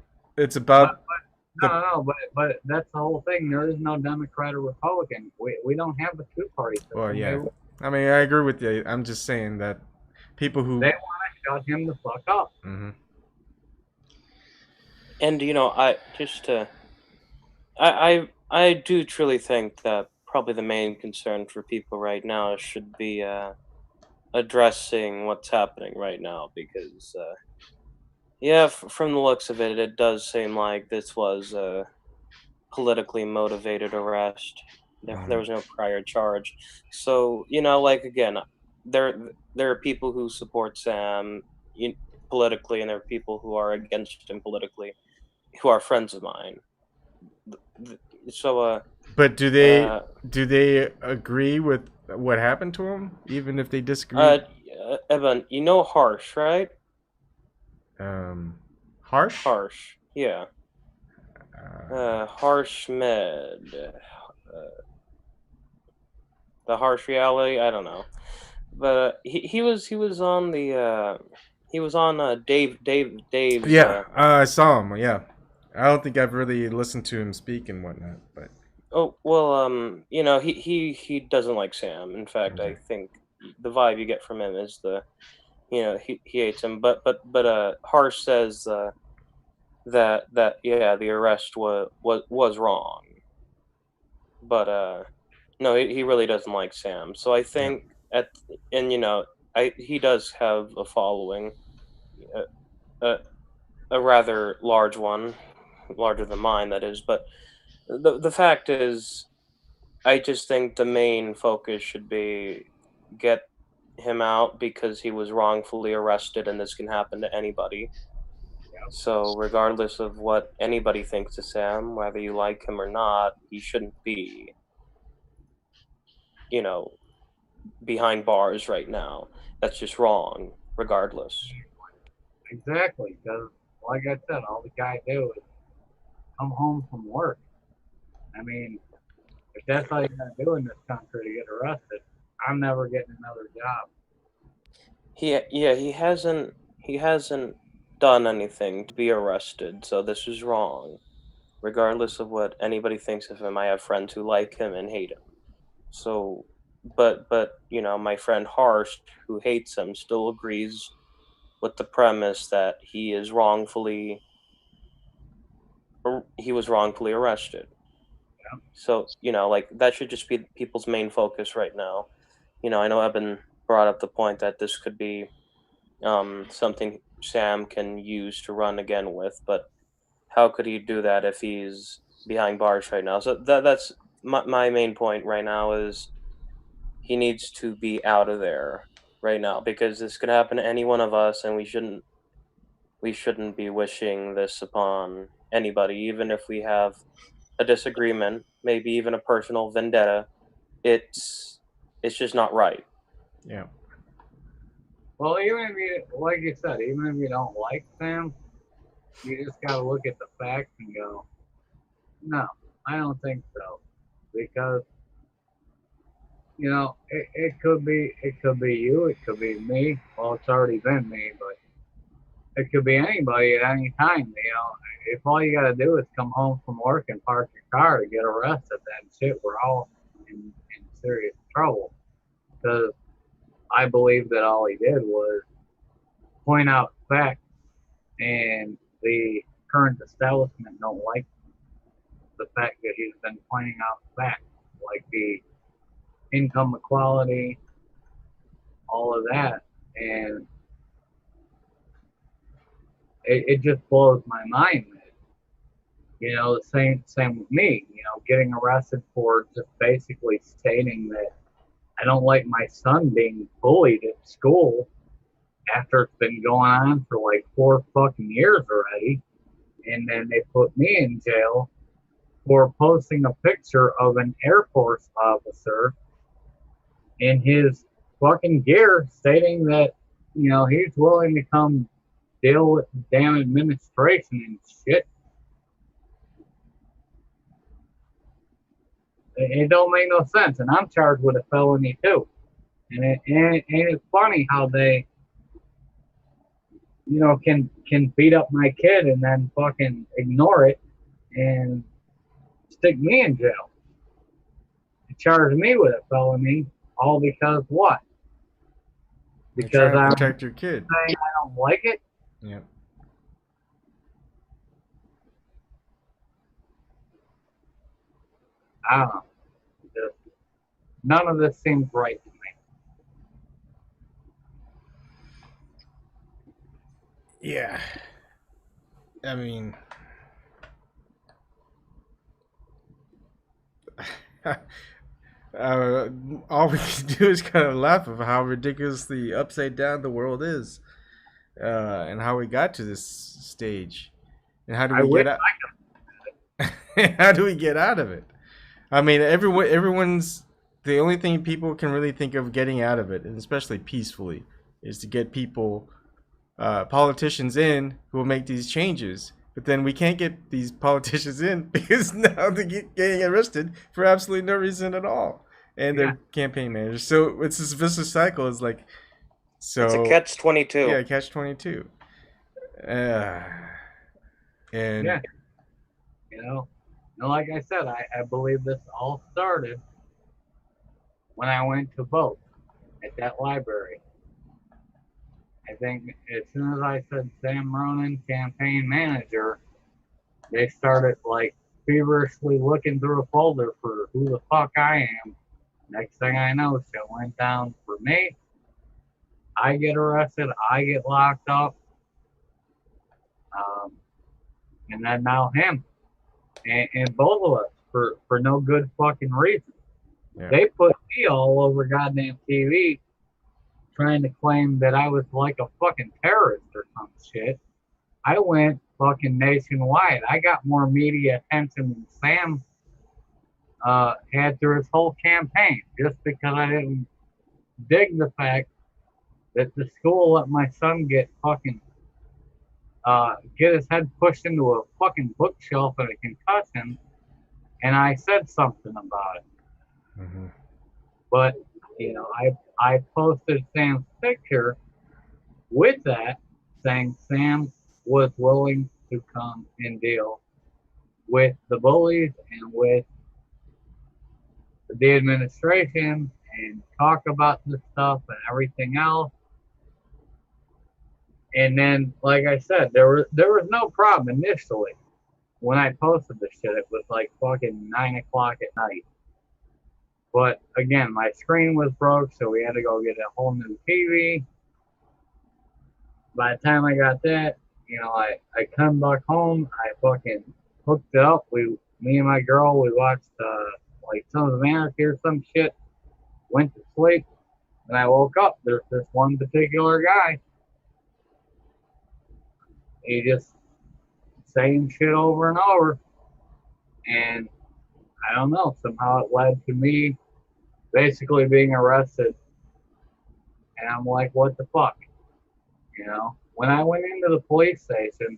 no, but that's the whole thing. There is no Democrat or Republican. We don't have a two-party system. Well, yeah. I mean, I agree with you. I'm just saying that people who they want to shut him the fuck up. Mm-hmm. And I do truly think that probably the main concern for people right now should be addressing what's happening right now, because from the looks of it, it does seem like this was a politically motivated arrest. There was no prior charge. So, again, there are people who support Sam politically, and there are people who are against him politically, who are friends of mine. So, but do they agree with what happened to him, even if they disagree? Ebon, Harsh, right? Harsh? Harsh, yeah. Harsh med. The harsh reality. I don't know, but he was on the he was on Dave's. Yeah, I saw him. Yeah, I don't think I've really listened to him speak and whatnot, but Oh well, you know he doesn't like Sam. In fact, I okay. think the vibe you get from him is he hates him. But Harsh says that yeah the arrest was wrong. But no, he really doesn't like Sam. So I Yeah, think at and he does have a following, a, a rather large one, larger than mine that is. But the fact is, I just think the main focus should be get him out because he was wrongfully arrested, and this can happen to anybody. So regardless of what anybody thinks of Sam, whether you like him or not, he shouldn't be, you know, behind bars right now. That's just wrong, regardless. Exactly, because like I said, all the guy do is come home from work. I mean, if that's all you gotta do in this country to get arrested, I'm never getting another job. He hasn't done anything to be arrested, so this is wrong. Regardless of what anybody thinks of him, I have friends who like him and hate him. So, but my friend Harsh, who hates him, still agrees with the premise that he was wrongfully arrested. So, like that should just be people's main focus right now. I know Eben brought up the point that this could be something Sam can use to run again with, but how could he do that if he's behind bars right now? So that's my main point right now is he needs to be out of there right now because this could happen to any one of us, and we shouldn't be wishing this upon anybody, even if we have a disagreement, maybe even a personal vendetta. It's just not right. yeah, Well, even if you, like you said, even if you don't like Sam, you just gotta look at the facts and go, no, I don't think so, because it could be you, it could be me. Well, it's already been me, but it could be anybody at any time. If all you gotta do is come home from work and park your car to get arrested, then shit, we're all in serious trouble. Because I believe that all he did was point out facts, and the current establishment don't like the fact that he's been pointing out facts, like the income equality, all of that, and it just blows my mind. The same with me. Getting arrested for just basically stating that I don't like my son being bullied at school after it's been going on for like 4 fucking years already, and then they put me in jail for posting a picture of an Air Force officer in his fucking gear stating that, he's willing to come deal with damn administration and shit. It don't make no sense, and I'm charged with a felony too. And it's funny how they, can beat up my kid and then fucking ignore it and stick me in jail. Charge me with a felony, all because what? Because trying I'm to protect your kid. saying I don't like it. Yeah, I don't know. None of this seems right to me. yeah. I mean, all we can do is kind of laugh at how ridiculously upside down the world is, and how we got to this stage, and how do I we wish get out? How do we get out of it? I mean, everyone's the only thing people can really think of getting out of it, and especially peacefully, is to get people, politicians in who will make these changes, But then we can't get these politicians in because now they're getting arrested for absolutely no reason at all, and Yeah. they're campaign managers. So it's this vicious cycle. Is like, so It's a catch-22. yeah, catch-22. And Yeah. You know, and like I said, I believe this all started when I went to vote at that library. I think as soon as I said Sam Ronan, campaign manager, they started like feverishly looking through a folder for who the fuck I am. Next thing I know, shit went down for me. I get arrested. I get locked up. And then now him. And both of us for no good fucking reason. Yeah. They put me all over goddamn TV trying to claim that I was like a fucking terrorist or some shit. I went fucking nationwide. I got more media attention than Sam had through his whole campaign just because I didn't dig the fact that the school let my son get his head pushed into a fucking bookshelf and a concussion, and I said something about it. Mm-hmm. But you know, I posted Sam's picture with that, saying Sam was willing to come and deal with the bullies and with the administration and talk about this stuff and everything else. And then, like I said, there was no problem initially when I posted this shit. It was like fucking 9 o'clock at night. But again, my screen was broke, so we had to go get a whole new TV. By the time I got that, you know, I come back home, I fucking hooked it up. Me and my girl, we watched like Sons of Anarchy or some shit. Went to sleep, and I woke up. There's this one particular guy. He just saying shit over and over, and I don't know. Somehow it led to me basically being arrested, and I'm like, what the fuck, you know? When I went into the police station,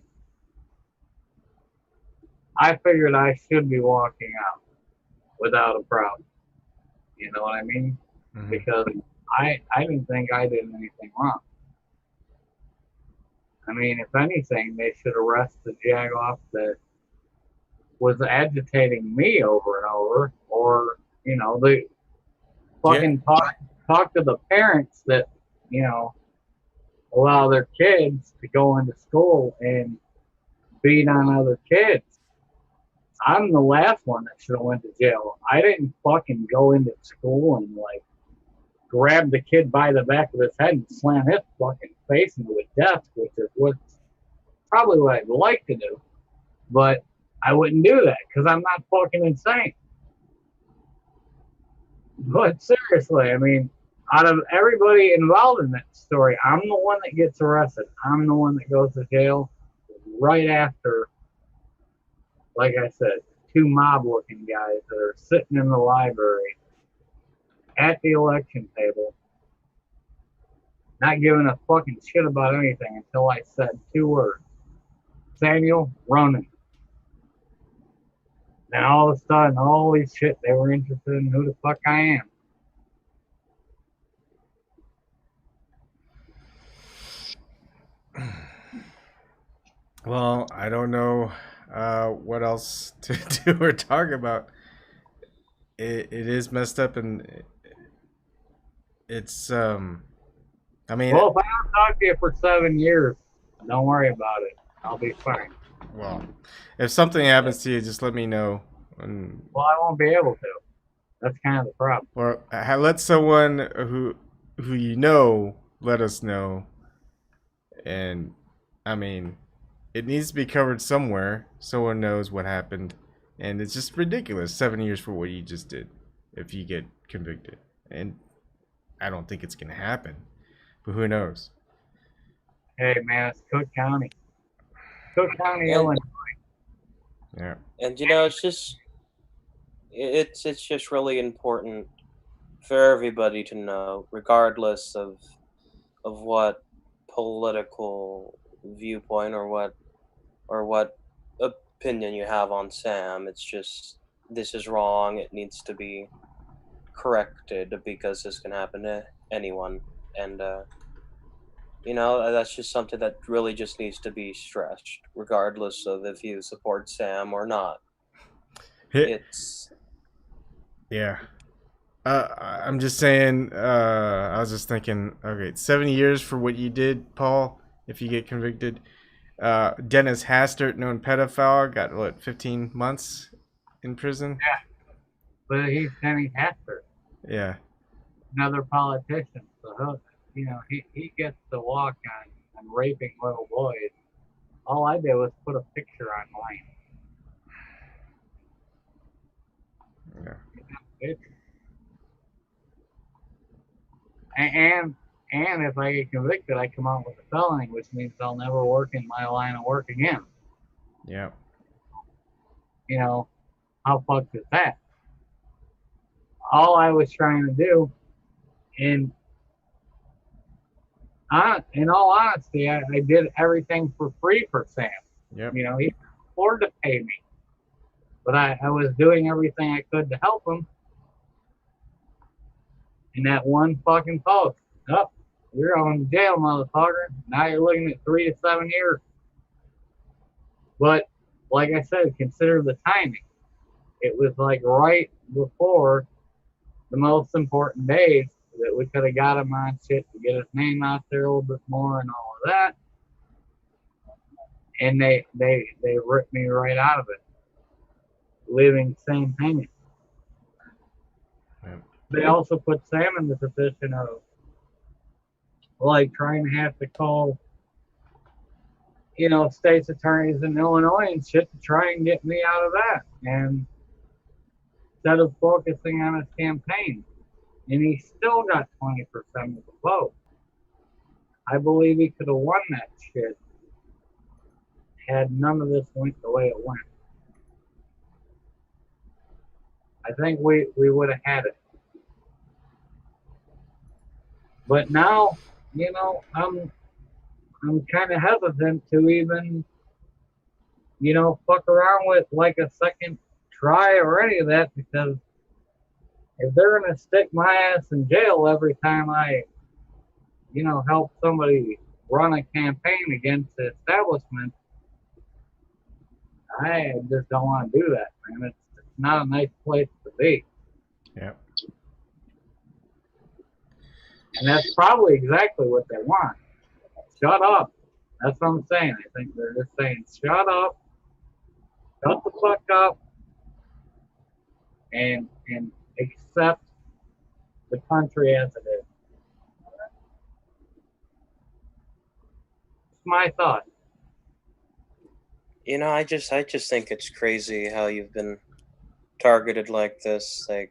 I figured I should be walking out without a problem. You know what I mean? Mm-hmm. Because I didn't think I did anything wrong. I mean, if anything, they should arrest the jagoff that was agitating me over and over, or, you know, they fucking talk to the parents that, you know, allow their kids to go into school and beat on other kids. I'm the last one that should have went to jail. I didn't fucking go into school and like grab the kid by the back of his head and slam his fucking face into a desk, which is what's probably what I'd like to do. But I wouldn't do that because I'm not fucking insane. But seriously, I mean, out of everybody involved in that story, I'm the one that gets arrested. I'm the one that goes to jail right after, like I said, two mob-looking guys that are sitting in the library at the election table, not giving a fucking shit about anything until I said two words. Samuel Ronan. Then all of a sudden, holy shit, they were interested in who the fuck I am. Well, I don't know what else to do or talk about. It is messed up, and it's I mean, Well, if I don't talk to you for 7 years, don't worry about it. I'll be fine. well, if something happens to you, just let me know, and Well, I won't be able to. That's kind of the problem. or let someone who you know let us know. And I mean, it needs to be covered somewhere. Someone knows what happened, and it's just ridiculous. 7 years for what you just did, if you get convicted. And I don't think it's gonna happen, but who knows? Hey, man, it's Cook County. Cook County, Illinois. Yeah. And you know, it's just really important for everybody to know, regardless of what political viewpoint or what opinion you have on Sam. It's just, this is wrong. It needs to be corrected because this can happen to anyone. And, that's just something that really just needs to be stressed, regardless of if you support Sam or not. It's... Yeah. I'm just saying, I was just thinking, okay, 70 years for what you did, Paul, if you get convicted. Dennis Hastert, known pedophile, got, what, 15 months in prison? Yeah. But he's Denny Hastert. Yeah. Another politician. So, he gets to walk on raping little boys. All I did was put a picture online. Yeah. And if I get convicted, I come out with a felony, which means I'll never work in my line of work again. Yeah. How fucked is that? All I was trying to do, in all honesty, I did everything for free for Sam. Yep. He could afford to pay me. But I was doing everything I could to help him. In that one fucking post. Oh, you're going to jail, motherfucker. Now you're looking at 3 to 7 years. But, like I said, consider the timing. It was like right before the most important days that we could have got him on shit to get his name out there a little bit more and all of that. And they ripped me right out of it. Living same hanging. Yep. They also put Sam in the position of trying to have to call state's attorneys in Illinois and shit to try and get me out of that. And instead of focusing on his campaign. And he still got 20% of the vote. I believe he could have won that shit had none of this went the way it went. I think we would have had it. But now, I'm kind of hesitant to even, fuck around with a second try or any of that, because if they're going to stick my ass in jail every time I, help somebody run a campaign against the establishment, I just don't want to do that, man. It's not a nice place to be. Yeah. And that's probably exactly what they want. Shut up. That's what I'm saying. I think they're just saying, shut up, shut the fuck up, and accept the country as it is. It's my thought. I just think it's crazy how you've been targeted like this. I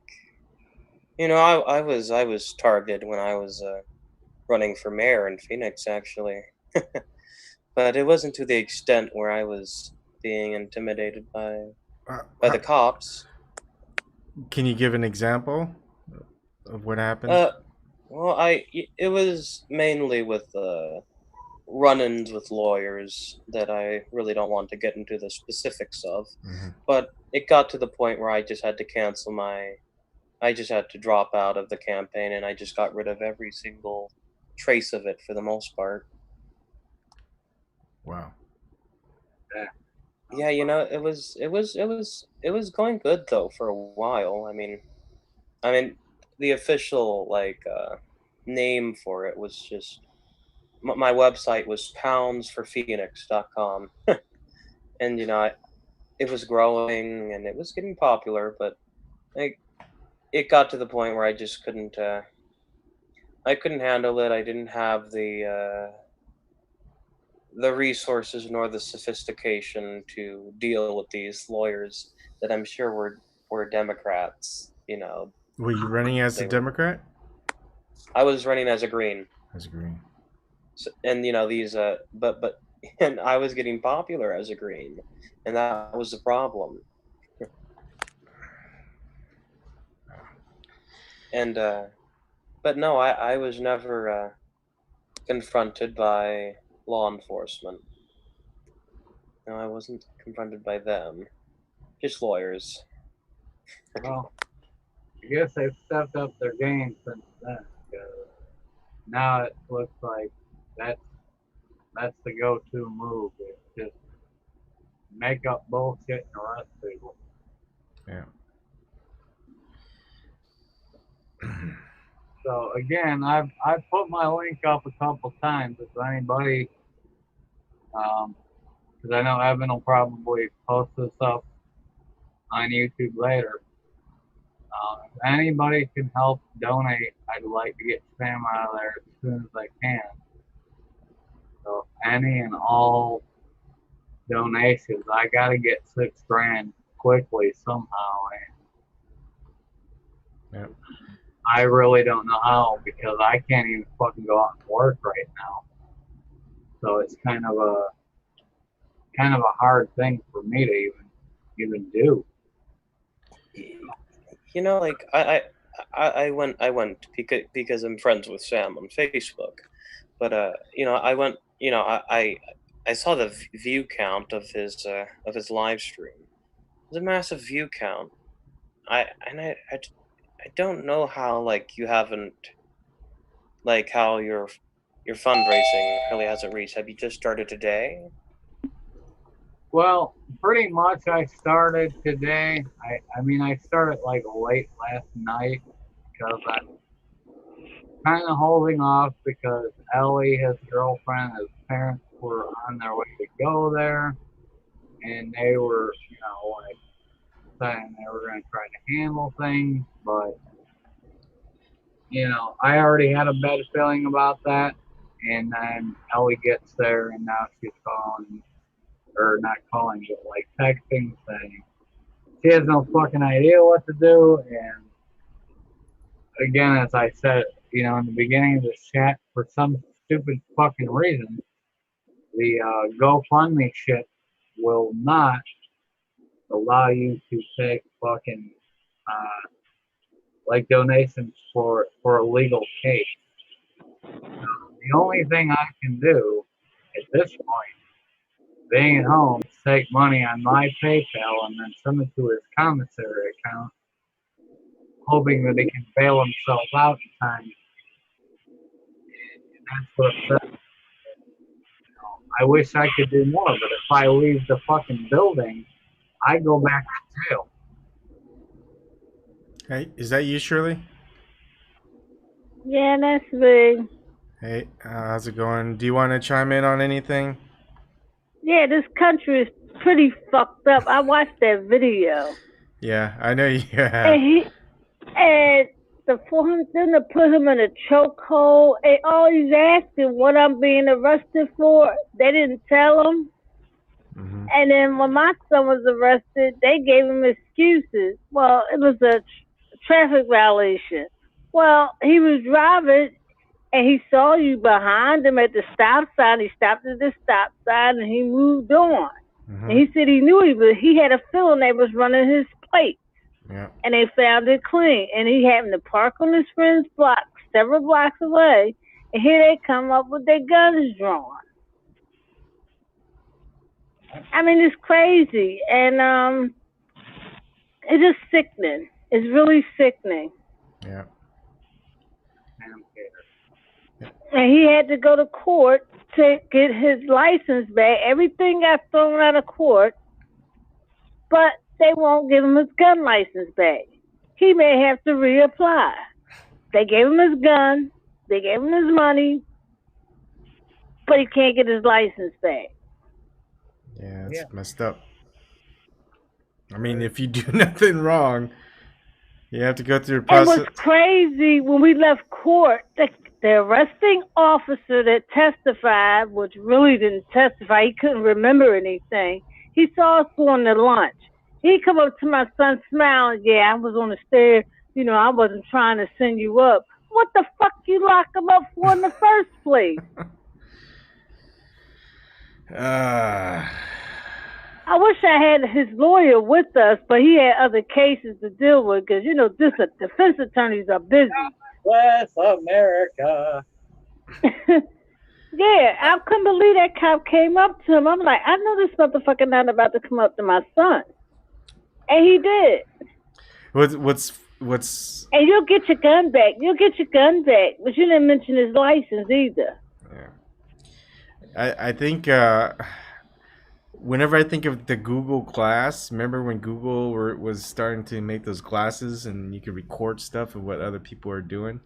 was targeted when I was running for mayor in Phoenix, actually. But it wasn't to the extent where I was being intimidated by the cops. Can you give an example of what happened? Well, it was mainly with run-ins with lawyers that I really don't want to get into the specifics of. Mm-hmm. But it got to the point where I just had to I just had to drop out of the campaign, and I just got rid of every single trace of it for the most part. Wow. Yeah, it was going good though for a while. I mean, the official name for it was just my website was poundsforphoenix.com. And it was growing and it was getting popular, but it got to the point where I just couldn't I couldn't handle it. I didn't have the resources nor the sophistication to deal with these lawyers that I'm sure were Democrats. Were you running as a Democrat? I was running as a Green. As a Green. So, and these but and I was getting popular as a Green, and that was the problem. And but no, I was never confronted by law enforcement. No, I wasn't confronted by them. Just lawyers. Well, I guess they've stepped up their game since then. Because now it looks like that's the go-to move. It's just make up bullshit and arrest people. Yeah. So again, I've put my link up a couple times. If anybody, because I know Evan will probably post this up on YouTube later. If anybody can help donate, I'd like to get Sam out of there as soon as I can. So any and all donations, I gotta get $6,000 quickly somehow. And Yep. I really don't know how because I can't even fucking go out and work right now. So it's kind of a hard thing for me to even do. You know, like I went because I'm friends with Sam on Facebook, but you know, I went, you know, I saw the view count of his live stream. It was a massive view count. I don't know how, like, you haven't, like, how your fundraising really hasn't reached. Have you just started today? Well, pretty much I started today. I mean, I started like late last night because I'm kind of holding off because Ellie, his girlfriend, his parents were on their way to go there. And they were, you know, like saying they were going to try to handle things. But, you know, I already had a bad feeling about that. And then Ellie gets there and now she's calling. Or not calling, but like texting, saying she has no fucking idea what to do. And again, as I said, you know, in the beginning of this chat, for some stupid fucking reason, the GoFundMe shit will not allow you to take fucking like donations for a legal case. The only thing I can do at this point, being at home, take money on my PayPal and then send it to his commissary account, hoping that he can bail himself out in time. And that's what upsets me. You know, I wish I could do more, but if I leave the fucking building, I go back to jail. Hey, is that you, Shirley? Yeah, that's me. Hey, how's it going? Do you want to chime in on anything? Yeah, this country is pretty fucked up. I watched that video. Yeah, I know you have. And the for him them to put him in a chokehold, and all he's asking what I'm being arrested for. They didn't tell him. Mm-hmm. And then when my son was arrested, they gave him excuses. Well, it was a traffic violation. Well, he was driving and he saw you behind him at the stop sign. He stopped at the stop sign and he moved on. Mm-hmm. And he said he knew he had a feeling they was running his plate. Yeah. And they found it clean. And he happened to park on his friend's block several blocks away. And here they come up with their guns drawn. I mean, it's crazy. And it's just sickening. It's really sickening. Yeah. And he had to go to court to get his license back. Everything got thrown out of court, but they won't give him his gun license back. He may have to reapply. They gave him his gun, they gave him his money, but he can't get his license back. Yeah, it's messed up. I mean, if you do nothing wrong, you have to go through a process. And what's crazy, when we left court, the arresting officer that testified, which really didn't testify, he couldn't remember anything. He saw us going to lunch. He come up to my son smiling, yeah, I was on the stairs, you know, I wasn't trying to send you up. What the fuck you lock him up for in the first place? I wish I had his lawyer with us, but he had other cases to deal with because, you know, defense attorneys are busy. West America. Yeah, I couldn't believe that cop came up to him. I'm like, I know this motherfucker not about to come up to my son. And he did. What's And you'll get your gun back. You'll get your gun back. But you didn't mention his license either. yeah. I think whenever I think of the Google Glass, remember when Google was starting to make those glasses and you could record stuff of what other people are doing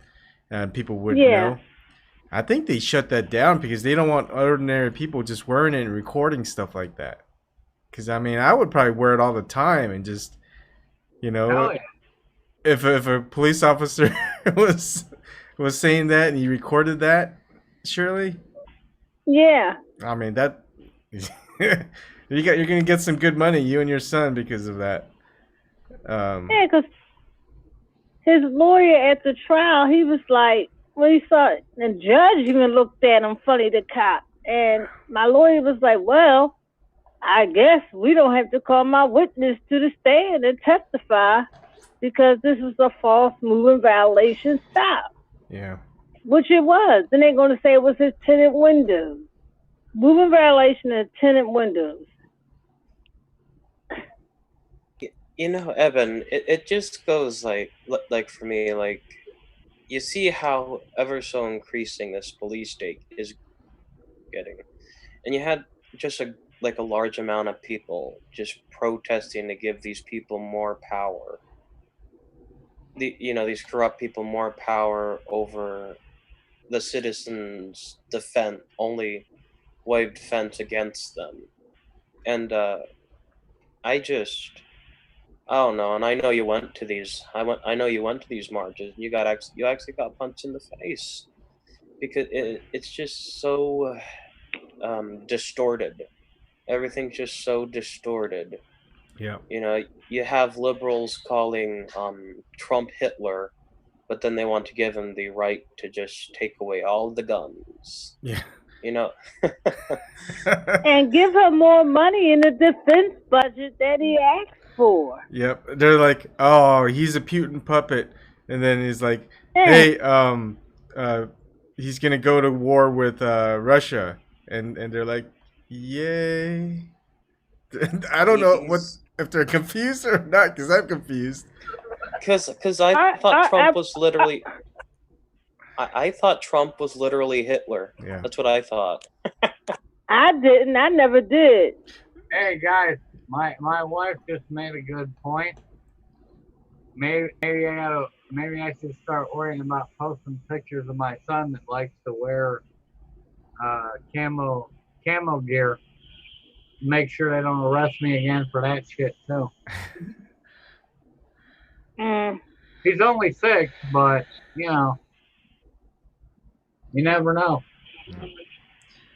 and people would know? I think they shut that down because they don't want ordinary people just wearing it and recording stuff like that. Because, I mean, I would probably wear it all the time and just, you know, if a police officer was saying that and he recorded that, surely? Yeah. I mean, that... you're gonna get some good money, you and your son, because of that. Yeah, because his lawyer at the trial, he was like, when he saw it, the judge even looked at him funny, the cop. And my lawyer was like, well, I guess we don't have to call my witness to the stand and testify because this is a false moving violation stop. Yeah. Which it was. Then they're going to say it was his tenant windows. Moving violation of tenant windows. You know, Evan, it just goes like for me, like, you see how ever so increasing this police state is getting, and you had just a large amount of people just protesting to give these people more power. These corrupt people more power over the citizens' defense, only waved fence against them, and I don't know. And I know you went to these. I know you went to these marches. You actually got punched in the face because it's just so distorted. Everything's just so distorted. Yeah. You know, you have liberals calling Trump Hitler, but then they want to give him the right to just take away all the guns. Yeah. You know. And give him more money in the defense budget that he asked for. Yep. They're like, oh, he's a Putin puppet. And then he's like, hey, he's going to go to war with Russia. And they're like, yay. I don't know if they're confused or not, because I'm confused. Because I thought Trump was literally... I thought Trump was literally Hitler. Yeah. That's what I thought. I didn't. I never did. Hey guys, my wife just made a good point. Maybe I should start worrying about posting pictures of my son that likes to wear camo gear. Make sure they don't arrest me again for that shit too. He's only 6, but you know. You never know.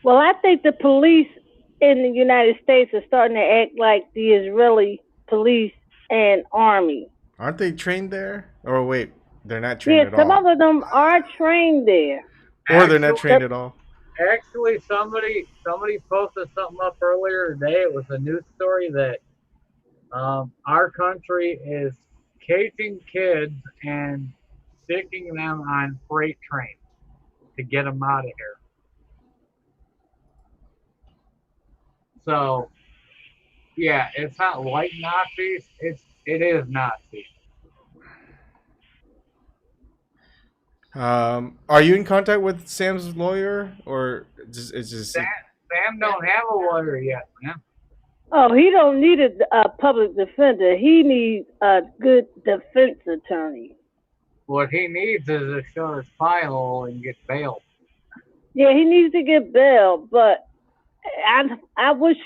Well, I think the police in the United States are starting to act like the Israeli police and army. Aren't they trained there? Or wait, they're not trained at all. Yeah, some of them are trained there. Or they're not trained at all. Actually, somebody posted something up earlier today. It was a news story that our country is caging kids and sticking them on freight trains to get them out of here. So, yeah, it's not like Nazis. It is Nazis. Are you in contact with Sam's lawyer, or it's just Sam don't have a lawyer yet, man. Oh, he don't need a public defender. He needs a good defense attorney. What he needs is to show his file and get bail. Yeah, he needs to get bail, but I wish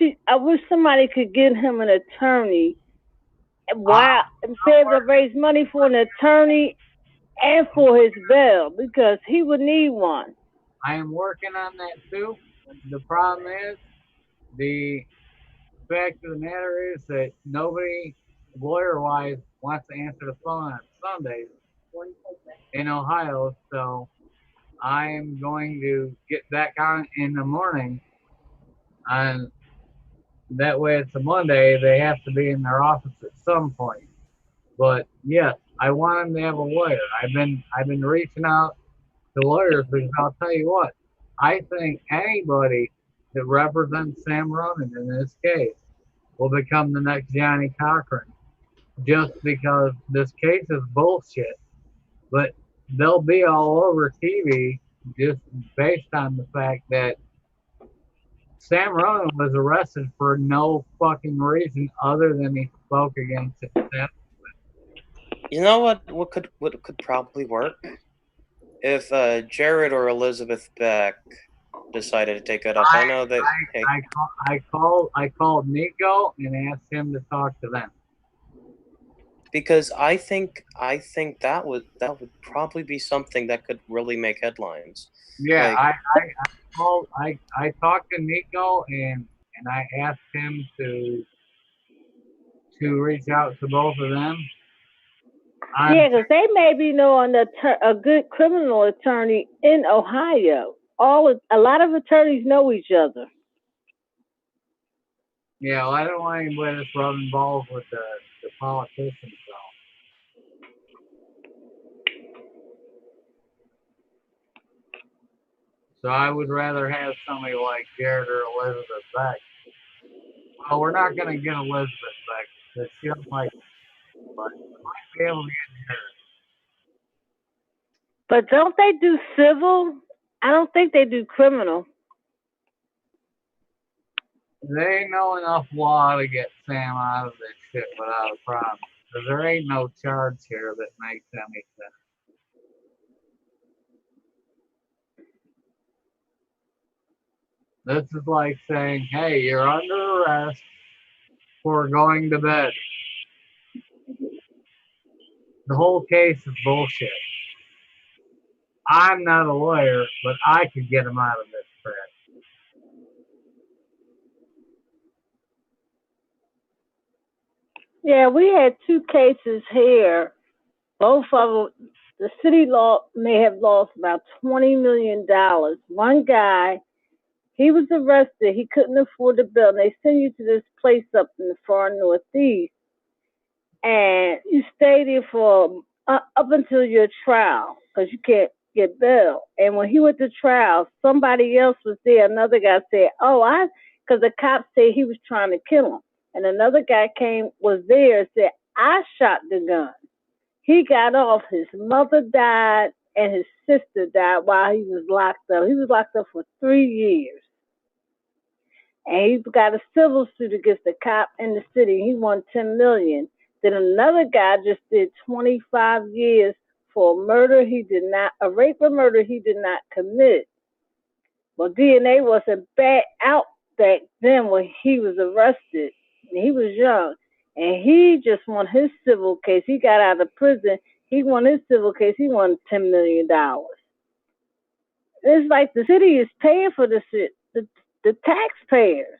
somebody could get him an attorney. Why be able to raise money for an attorney and for his bail, because he would need one. I am working on that too. The problem is, the fact of the matter is that nobody, lawyer-wise, wants to answer the phone on Sundays in Ohio, so I am going to get back on in the morning, and that way it's a Monday. They have to be in their office at some point. But yes, I want them to have a lawyer. I've been reaching out to lawyers because I'll tell you what, I think anybody that represents Sam Ronan in this case will become the next Johnny Cochran, just because this case is bullshit. But they'll be all over TV just based on the fact that Sam Ronan was arrested for no fucking reason other than he spoke against it. You know what could probably work? If Jared or Elizabeth Beck decided to take it up. I know that I called Nico and asked him to talk to them. Because I think that would probably be something that could really make headlines. Yeah, Like, I talked to Nico and I asked him to reach out to both of them. Yeah, because they maybe know a good criminal attorney in Ohio. A lot of attorneys know each other. Yeah, well, I don't want anybody that's rubbing balls with the politicians, though. So I would rather have somebody like Jared or Elizabeth Beck. Well, we're not going to get Elizabeth Beck because she doesn't like it, but we might be able to get Jared. But don't they do civil? I don't think they do criminal. They know enough law to get Sam out of this shit without a problem. Because there ain't no charge here that makes any sense. This is like saying, hey, you're under arrest for going to bed. The whole case is bullshit. I'm not a lawyer, but I could get him out of this crap. Yeah, we had two cases here. Both of them, the city may have lost about $20 million. One guy, he was arrested. He couldn't afford the bill. And they send you to this place up in the far northeast. And you stay there for up until your trial because you can't get bail. And when he went to trial, somebody else was there. Another guy said, because the cops said he was trying to kill him. And another guy was there and said, I shot the gun. He got off. His mother died and his sister died while he was locked up. He was locked up for 3 years. And he got a civil suit against the cop in the city. He won $10 million. Then another guy just did 25 years for a rape or murder he did not commit. Well, DNA wasn't out back then when he was arrested. He was young. And he just won his civil case. He got out of prison. He won his civil case. He won $10 million. It's like the city is paying for this shit. The taxpayers.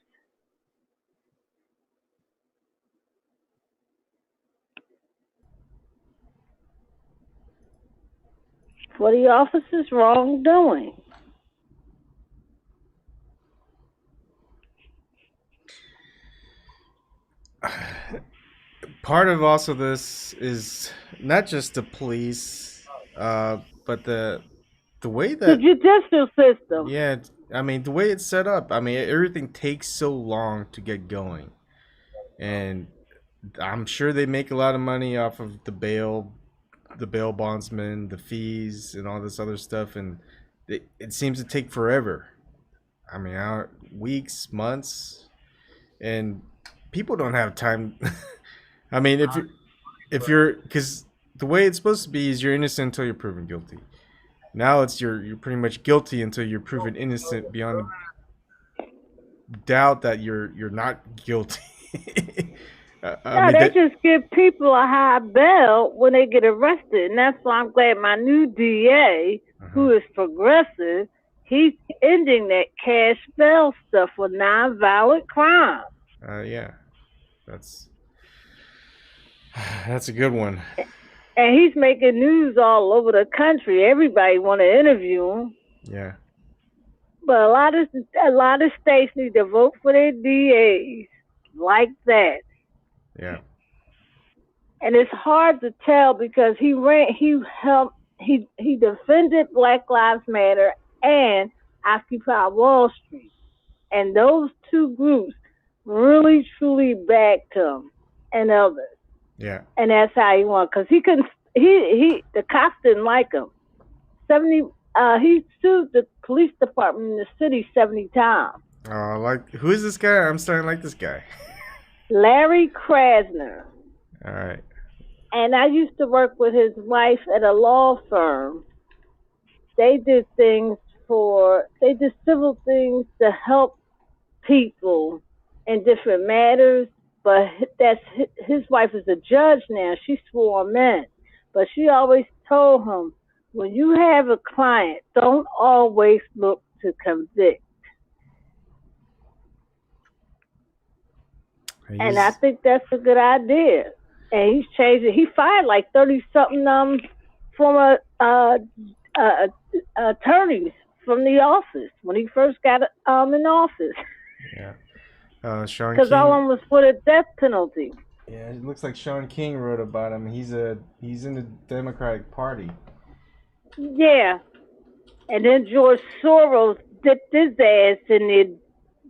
For the officers' wrongdoing. Part of also this is not just the police, but the way that the judicial system. Yeah, I mean the way it's set up. I mean everything takes so long to get going, and I'm sure they make a lot of money off of the bail bondsmen, the fees, and all this other stuff, and it seems to take forever. I mean, weeks, months, and people don't have time. I mean, if you're because the way it's supposed to be is you're innocent until you're proven guilty. Now it's you're pretty much guilty until you're proven innocent beyond doubt that you're not guilty. They just give people a high bail when they get arrested, and that's why I'm glad my new DA, who is progressive, he's ending that cash bail stuff for non-violent crime. Yeah, that's a good one. And he's making news all over the country. Everybody want to interview him. Yeah. But a lot of states need to vote for their DAs like that. Yeah. And it's hard to tell because he defended Black Lives Matter and Occupy Wall Street. And those two groups really, truly backed him and others. Yeah. And that's how he won. Because he couldn't, the cops didn't like him. He sued the police department in the city 70 times. Oh, like, who is this guy? I'm starting to like this guy. Larry Krasner. All right. And I used to work with his wife at a law firm. They did civil things to help people in different matters. But his wife is a judge now. She swore him in. But she always told him, when you have a client, don't always look to convict. And I think that's a good idea. And he's changed it. He fired like 30-something former attorneys from the office when he first got in office. Yeah. Sean Because King. all of them was for the death penalty. Yeah, it looks like Sean King wrote about him. He's in the Democratic Party. Yeah. And then George Soros dipped his ass in there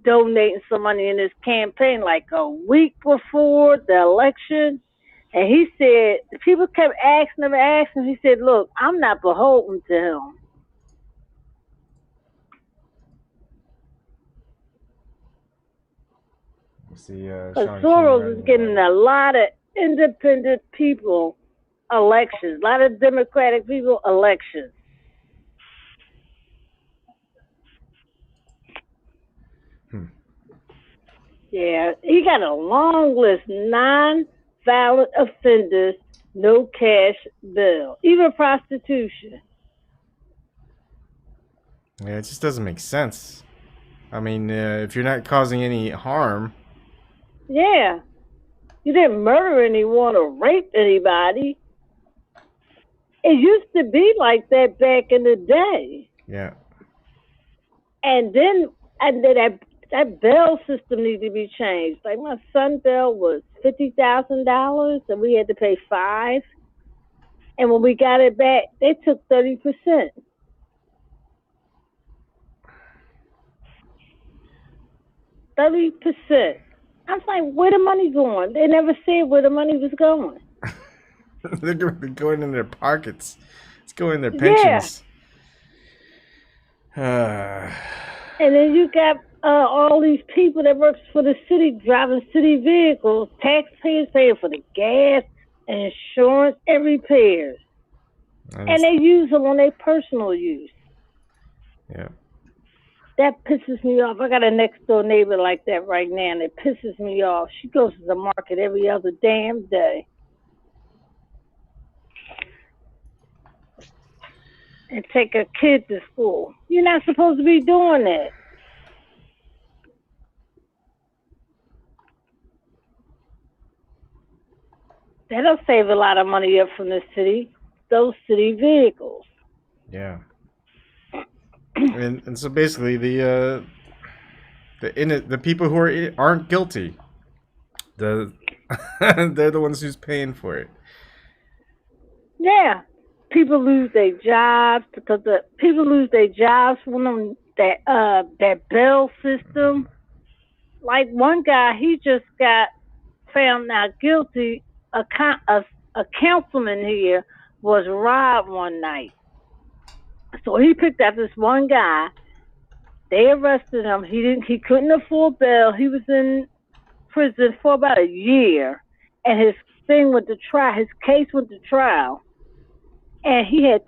donating some money in his campaign like a week before the election. And he said, people kept asking him. He said, look, I'm not beholden to him. See, But Soros is getting a lot of independent people elections, a lot of Democratic people elections. Yeah, he got a long list, non-violent offenders, no cash bill, even prostitution. Yeah, it just doesn't make sense. I mean, if you're not causing any harm. Yeah, you didn't murder anyone or rape anybody. It used to be like that back in the day. Yeah. And then that bail system needed to be changed. Like my son's bail was $50,000, and we had to pay $5,000. And when we got it back, they took 30%. 30%. I was like, where the money going? They never said where the money was going. They're going in their pockets. It's going in their pensions. Yeah. And then you got all these people that work for the city driving city vehicles, taxpayers paying for the gas, insurance, and repairs. And they use them on their personal use. Yeah. That pisses me off. I got a next door neighbor like that right now, and it pisses me off. She goes to the market every other damn day. And take her kid to school. You're not supposed to be doing that. That'll save a lot of money up from the city, those city vehicles. Yeah. And so basically the people who aren't guilty, they're the ones who's paying for it. Yeah. People lose their jobs because people lose their jobs from that bail system. Like one guy, he just got found not guilty. A councilman here was robbed one night. So he picked out this one guy. They arrested him. He couldn't afford bail. He was in prison for about a year, and his thing went to trial. His case went to trial, and he had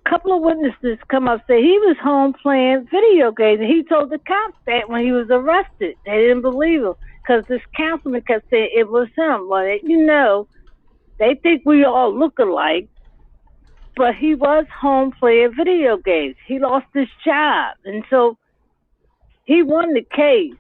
couple of witnesses come up say he was home playing video games, and he told the cops that when he was arrested. They didn't believe him because this councilman kept saying it was him. Well, they think we all look alike. But he was home playing video games. He lost his job. And so he won the case.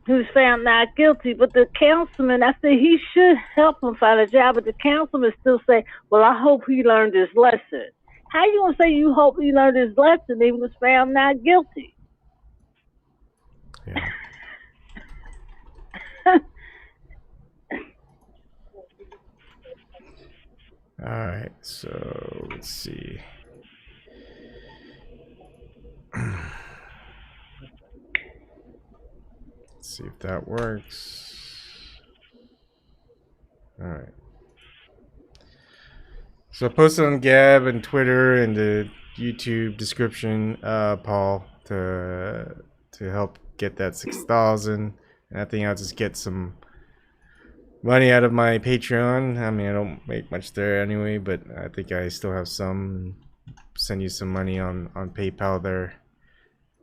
He was found not guilty. But the councilman, I said he should help him find a job. But the councilman still say, well, I hope he learned his lesson. How you going to say you hope he learned his lesson? He was found not guilty. Yeah. All right, so let's see. Let's see if that works. All right. So I posted on Gab and Twitter and the YouTube description, Paul, to help get that 6,000. And I think I'll just get some money out of my Patreon. I mean, I don't make much there anyway, but I think I still have some. Send you some money on PayPal there.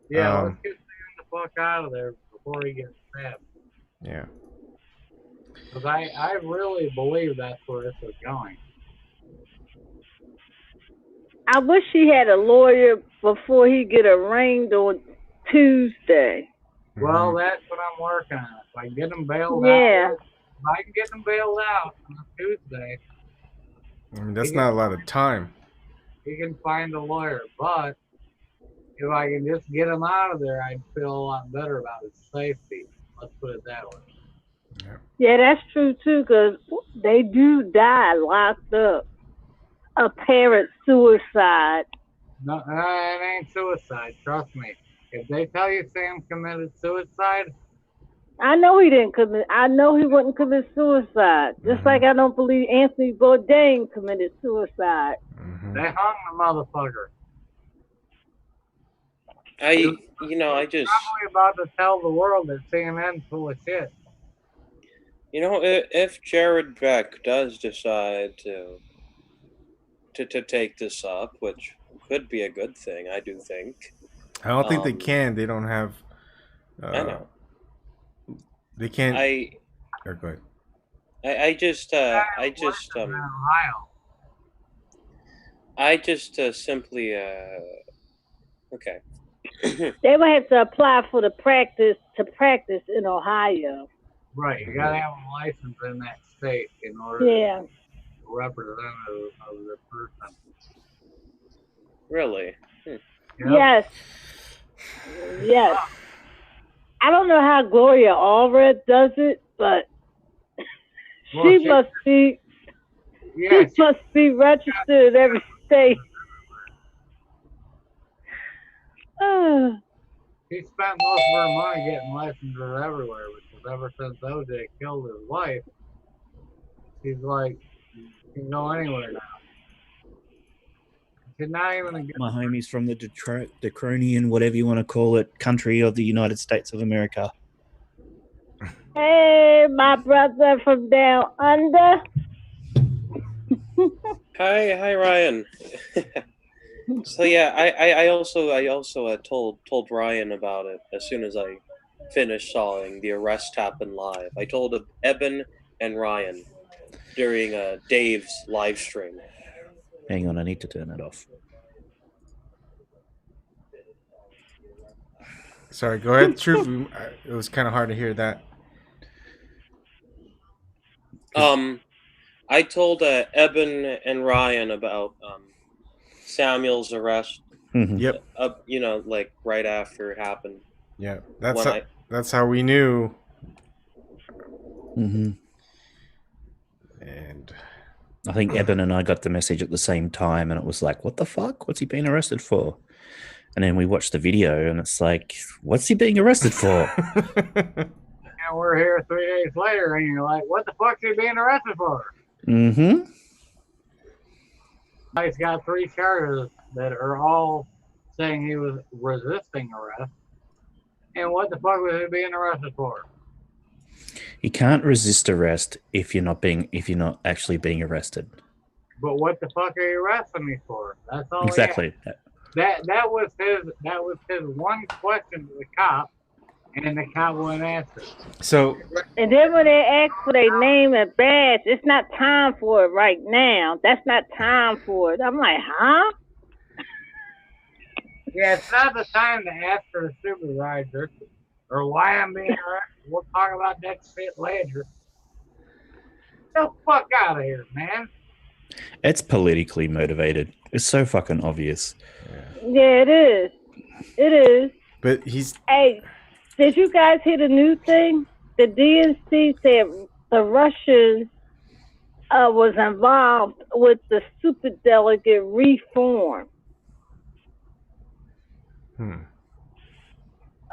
Yeah, let's get Sam the fuck out of there before he gets stabbed. Yeah. Because I really believe that's where this is going. I wish he had a lawyer before he get arraigned on Tuesday. Well, that's what I'm working on. If I can get him bailed Yeah. out, if I can get him bailed out on Tuesday, I mean, that's not a lot of time. he can find a lawyer. But if I can just get him out of there, I'd feel a lot better about his safety. Let's put it that way. Yeah, that's true too, because they do die locked up. Apparent suicide. No, it ain't suicide. Trust me. If they tell you Sam committed suicide, I know he didn't commit. I know he wouldn't commit suicide. Just like I don't believe Anthony Bourdain committed suicide. they hung the motherfucker. I just Probably about to tell the world that CNN's full of shit. if Jared Beck does decide to take this up, which could be a good thing, I do think. I don't think they can. They don't have. I know. They can't. Or go ahead. I just simply okay. They would have to apply for the practice in Ohio. Right, you gotta have a license in that state in order to be representative of the person. Really? Yep. Yes. Yes. I don't know how Gloria Allred does it, but she must be registered in every state. She spent most of her money getting licenses everywhere, because ever since OJ killed his wife, she's like, you can go anywhere now. She's not even a good. My homies from the Decronian, whatever you want to call it, country of the United States of America. Hey, my brother from down under. Hi, Ryan. So yeah, I also told Ryan about it as soon as I finished sawing. The arrest happened live. I told Ebon and Ryan during Dave's live stream. Hang on, I need to turn it off. Sorry, go ahead. Truth, it was kind of hard to hear that. I told Ebon and Ryan about Samuel's arrest. Yep. Like right after it happened. Yeah, that's how we knew. Mm-hmm. And I think Ebon and I got the message at the same time, and it was like, what the fuck? What's he being arrested for? And then we watched the video, and it's like, what's he being arrested for? And we're here 3 days later, and you're like, what the fuck is he being arrested for? Mm-hmm. He's got 3 charges that are all saying he was resisting arrest. And what the fuck was he being arrested for? You can't resist arrest if you're not actually being arrested. But what the fuck are you arresting me for? That's all. Exactly. That was his one question to the cop, and the cop wouldn't answer. So. And then when they ask for their name and badge, it's not time for it right now. That's not time for it. I'm like, huh? Yeah, it's not the time to ask for the supervisor or why I'm being arrested. We'll talk about that shit later. Get the fuck out of here, man. It's politically motivated. It's so fucking obvious. Yeah, it is. It is. But he's. Hey, did you guys hear the new thing? The DNC said the Russians was involved with the superdelegate reform.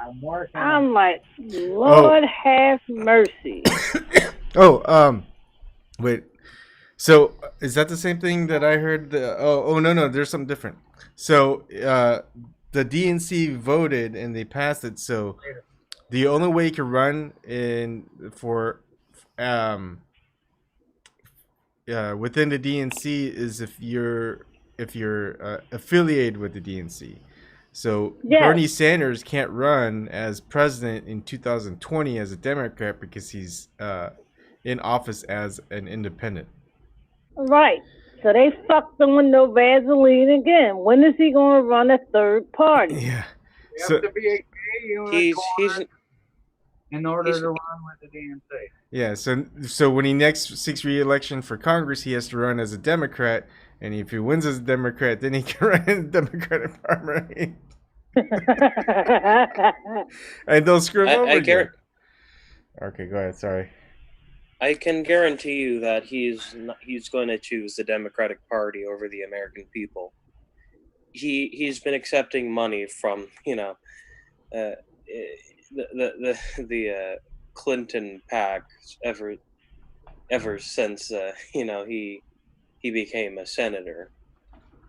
I'm working. I'm like, Lord have mercy. Wait. So is that the same thing that I heard? No, there's something different. So the DNC voted and they passed it. So the only way you can run within the DNC is if you're affiliated with the DNC. So Yes. Bernie Sanders can't run as president in 2020 as a Democrat because he's in office as an independent. Right. So they fucked him with no Vaseline again. When is he going to run a third party? Yeah. You have to be a gay unicorn in order to run with the DNC. Yeah. So when he next seeks re-election for Congress, he has to run as a Democrat, and if he wins as a Democrat, then he can run in the Democratic primary. And they'll screw him over again. Okay, go ahead. Sorry. I can guarantee you that he's going to choose the Democratic Party over the American people. He's been accepting money from the Clinton PAC ever since he became a senator.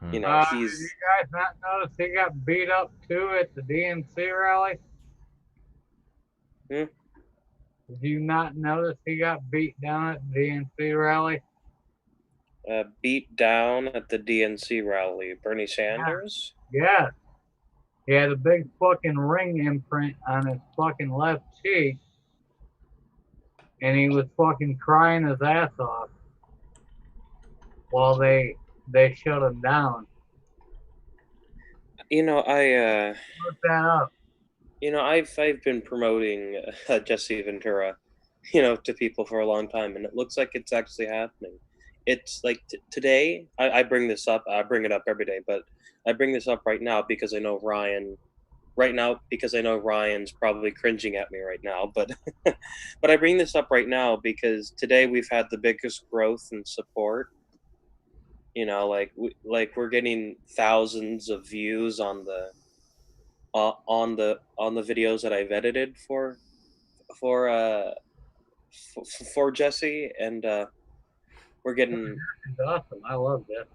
Did you guys not notice he got beat up too at the DNC rally? Did you not notice he got beat down at the DNC rally? Beat down at the DNC rally, Bernie Sanders? Yeah. He had a big fucking ring imprint on his fucking left cheek, and he was fucking crying his ass off while they shut him down. Look that up. I've been promoting Jesse Ventura, to people for a long time, and it looks like it's actually happening. It's like today, I bring this up. I bring it up every day, but I bring this up right now because I know Ryan. Right now, because I know Ryan's probably cringing at me right now, but but I bring this up right now because today we've had the biggest growth in support. We're getting thousands of views on the videos that I've edited for Jesse, and we're getting awesome. I love Jesse.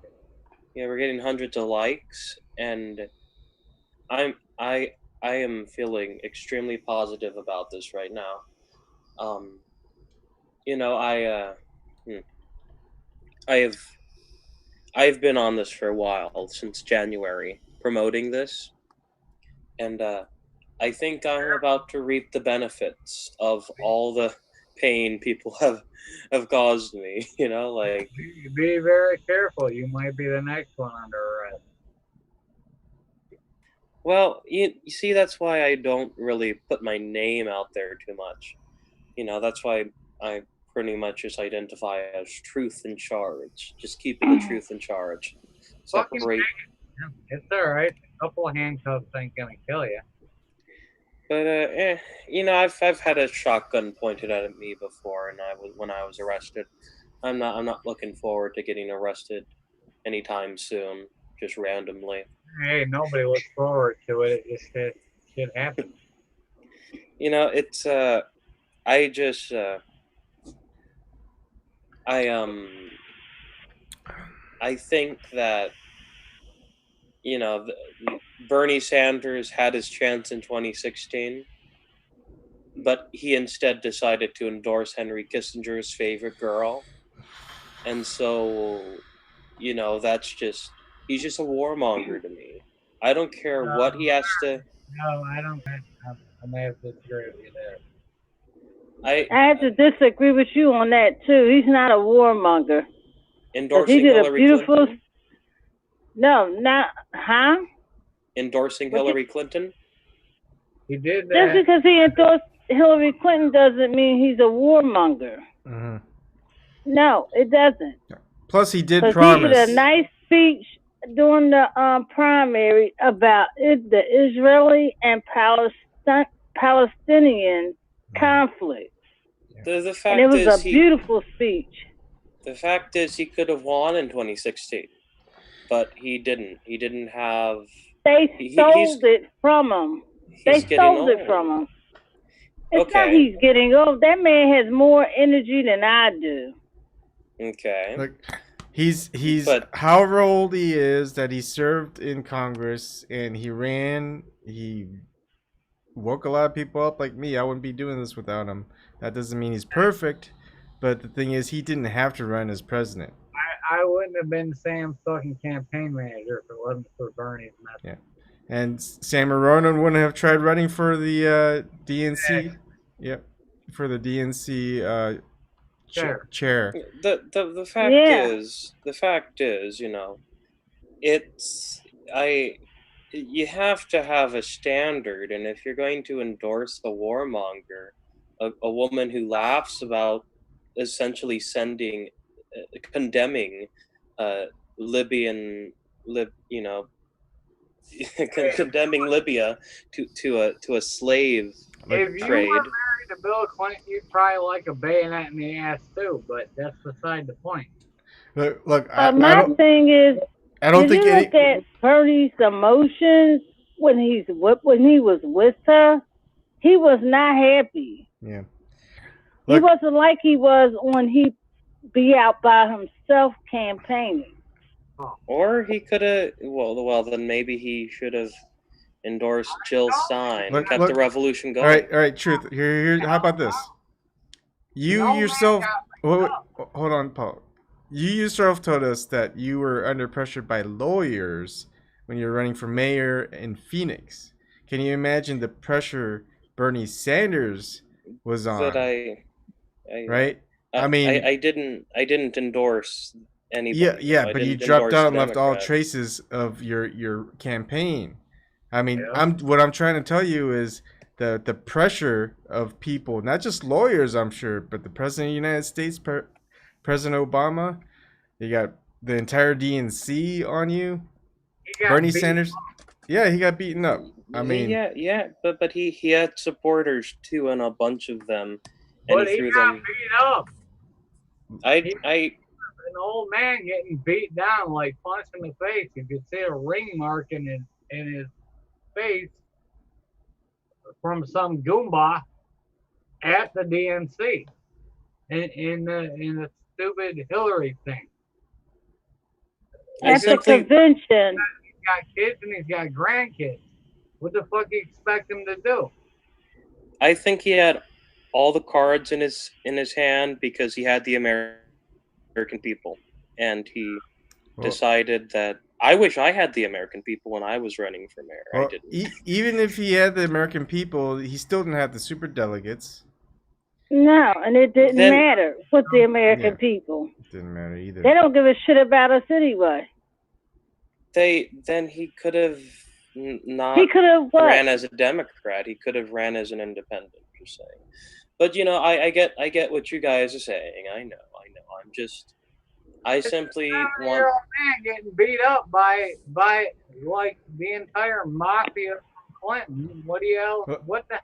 Yeah, we're getting hundreds of likes, and I am feeling extremely positive about this right now. I've been on this for a while, since January, promoting this, and I think I'm about to reap the benefits of all the pain people have caused me. Be very careful. You might be the next one under arrest. Well, you see, that's why I don't really put my name out there too much. That's why I pretty much just identify as truth in charge. Just keeping the truth in charge. Separate. It's all right. A couple of handcuffs ain't gonna kill you. But I've had a shotgun pointed at me before, and when I was arrested. I'm not looking forward to getting arrested anytime soon, just randomly. Hey, nobody looks forward to it. It just shit happens. It's I think that Bernie Sanders had his chance in 2016, but he instead decided to endorse Henry Kissinger's favorite girl, and so he's just a warmonger to me. I don't care what he has to. No, I don't. I may have to disagree with you there. I have to disagree with you on that too. He's not a warmonger. Endorsing Hillary Clinton? No, not Endorsing Hillary Clinton? He did that. Just because he endorsed Hillary Clinton doesn't mean he's a warmonger. Mm-hmm. No, it doesn't. Plus, he did promise. He did a nice speech during the primary about the Israeli and Palestinian conflict. The fact and it was a beautiful speech. The fact is, he could have won in 2016, but he didn't. He didn't have. They stole it from him. They getting stole it old. from him. It's not Okay. he's getting old. That man has more energy than I do. Okay. Look, he's But- however old he is, that he served in Congress and he ran. He woke a lot of people up like me. I wouldn't be doing this without him. That doesn't mean he's perfect, but the thing is, he didn't have to run as president. I wouldn't have been Sam's fucking campaign manager if it wasn't for Bernie's message. Yeah. And Samuel Ronan wouldn't have tried running for the DNC. Yep, for the DNC chair. The fact Yeah. is, you know, you have to have a standard, and if you're going to endorse a warmonger, a woman who laughs about essentially condemning condemning Libya to a slave If you trade. were married to Bill Clinton, you'd probably like a bayonet in the ass too, but that's beside the point. Look, My thing is, I don't think you look at Bernie's emotions when he was with her, he was not happy. Yeah. He wasn't like he was when he be out by himself campaigning. Or he could have. Well, then maybe he should have endorsed Jill Stein and kept the revolution going. All right. Truth. Here. How about this? You yourself. Hold on, Paul. You yourself told us that you were under pressure by lawyers when you were running for mayor in Phoenix. Can you imagine the pressure Bernie Sanders was on? Right? I mean, I didn't endorse anybody. Yeah, but you dropped out and left all traces of your campaign. I mean, what I'm trying to tell you is the pressure of people, not just lawyers, I'm sure, but the President of the United States, President Obama, you got the entire DNC on you. Bernie Sanders, yeah, he got beaten up. I mean, yeah, but he had supporters too, and a bunch of them, and But he got beat up. An old man getting beat down, like punched in the face. You could see a ring mark in his face from some Goomba at the DNC in the stupid Hillary thing. At the convention. He's got kids and he's got grandkids. What the fuck do you expect him to do? I think he had all the cards in his hand because he had the American people, and he decided that I wish I had the American people when I was running for mayor. I didn't. Even if he had the American people, he still didn't have the super delegates. No, and it didn't matter with the American people. It didn't matter either. They don't give a shit about us anyway. Then he could have not ran as a Democrat. He could have ran as an independent, per se. But you know, I get what you guys are saying. I know. I simply want. You're a man getting beat up by like the entire mafia of Clinton. What the hell do you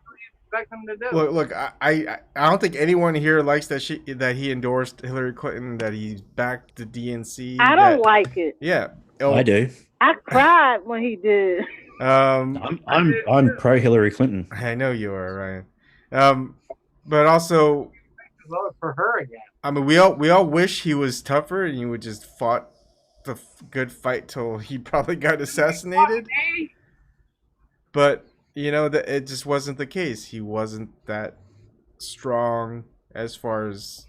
expect him to do? Look, I don't think anyone here likes that he endorsed Hillary Clinton, that he backed the DNC. I don't like it. Yeah, I do. I cried when he did. I'm pro Hillary Clinton. I know you are, Ryan. But also, vote for her again. I mean, we all wish he was tougher and he would just fought the good fight till he probably got assassinated. But you know that it just wasn't the case. He wasn't that strong as far as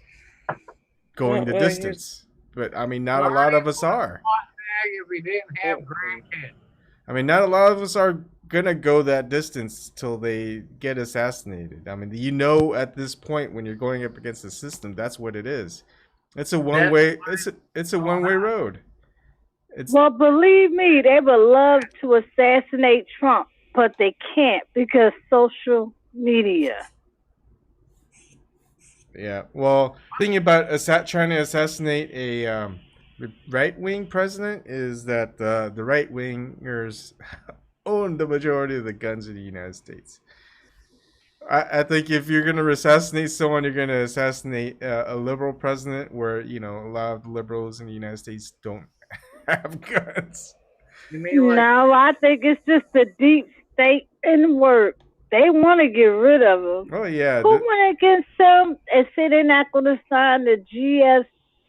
going the distance. But I mean, not a lot of us are. If we didn't have grandkids. I mean, not a lot of us are gonna go that distance till they get assassinated. I mean, you know, at this point when you're going up against the system, that's what it is. It's a one-way. It's a one-way road. Well, believe me, they would love to assassinate Trump, but they can't because social media. Yeah. Well, thinking about trying to assassinate a right-wing president is that the right-wingers own the majority of the guns in the United States. I think if you're going to assassinate someone, you're going to assassinate a liberal president where, you know, a lot of the liberals in the United States don't have guns. No, I think it's just the deep state in work. They want to get rid of him. Oh yeah. Who went against them and say they're not going to sign the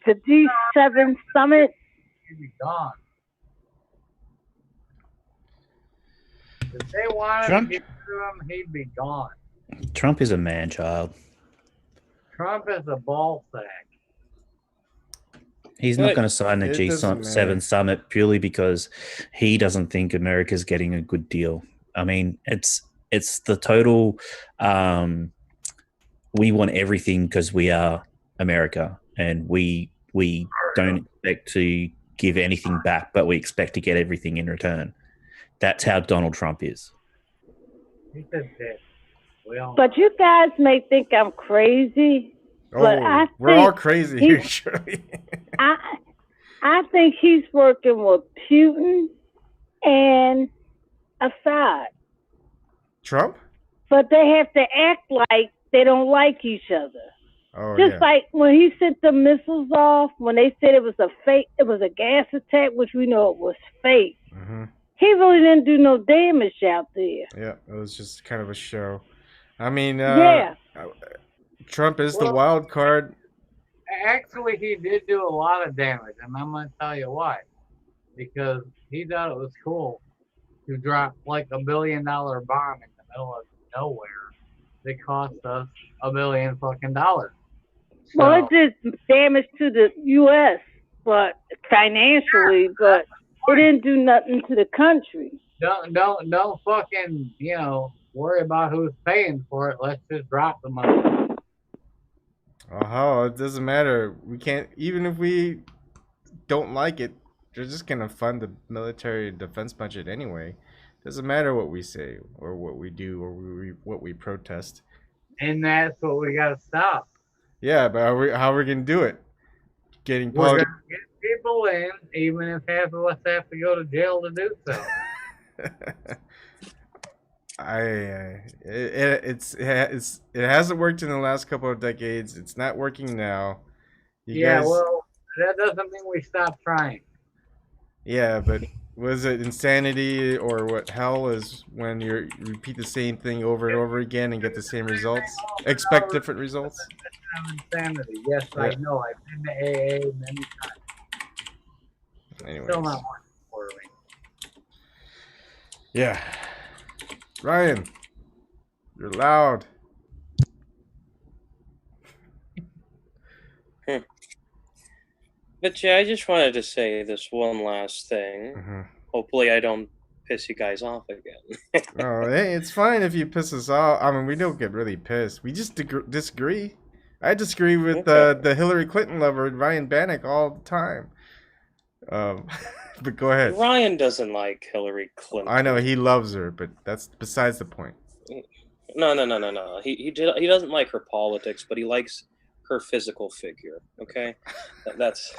G7 summit? He'd be gone. If they wanted Trump? to get rid of him, he'd be gone. Trump is a man child. Trump is a ball sack. He's not But going to sign the it doesn't G7 matter. summit purely because he doesn't think America's getting a good deal. I mean, it's the total. We want everything because we are America, and we don't expect to give anything back, but we expect to get everything in return. That's how Donald Trump is. He said that. Well, But you guys may think I'm crazy, but I we're all think crazy he- here, Shirley. I think he's working with Putin and Assad. Trump? But they have to act like they don't like each other. Oh Just yeah. like when he sent the missiles off, when they said it was a gas attack, which we know it was fake. Mm-hmm. He really didn't do no damage out there. Yeah, it was just kind of a show. I mean, Yeah. Trump is the Well- wild card. actually, he did do a lot of damage, and I'm going to tell you why. Because he thought it was cool to drop like $1 billion bomb in the middle of nowhere that cost us $1 billion fucking dollars. Well, So- it did damage to the U.S., but financially, but it didn't do nothing to the country. Don't fucking, worry about who's paying for it. Let's just drop the money. Oh, it doesn't matter. We can't, even if we don't like it, they're just gonna fund the military defense budget anyway. Doesn't matter what we say or what we do or what we protest. And that's what we gotta stop. Yeah, but how are we gonna do it? Getting We're politics. gonna get people in, even if half of us have to go to jail to do so. It hasn't worked in the last couple of decades. It's not working now. You guys, Well, that doesn't mean we stop trying. yeah, but was it insanity or what hell is when you repeat the same thing over and over again and get the same results? Expect different results? I'm insanity. Yes, I Yeah. know. I've been to AA many times. Anyways. Still not working for me. Yeah. Ryan, you're loud. But yeah, I just wanted to say this one last thing. Mm-hmm. Hopefully, I don't piss you guys off again. Oh, hey, it's fine if you piss us off. I mean, we don't get really pissed. We just disagree. I disagree with the Hillary Clinton lover, Ryan Bannock, all the time. But go ahead. Ryan doesn't like Hillary Clinton. I know he loves her, but that's besides the point. No. He doesn't like her politics, but he likes her physical figure. Okay, that's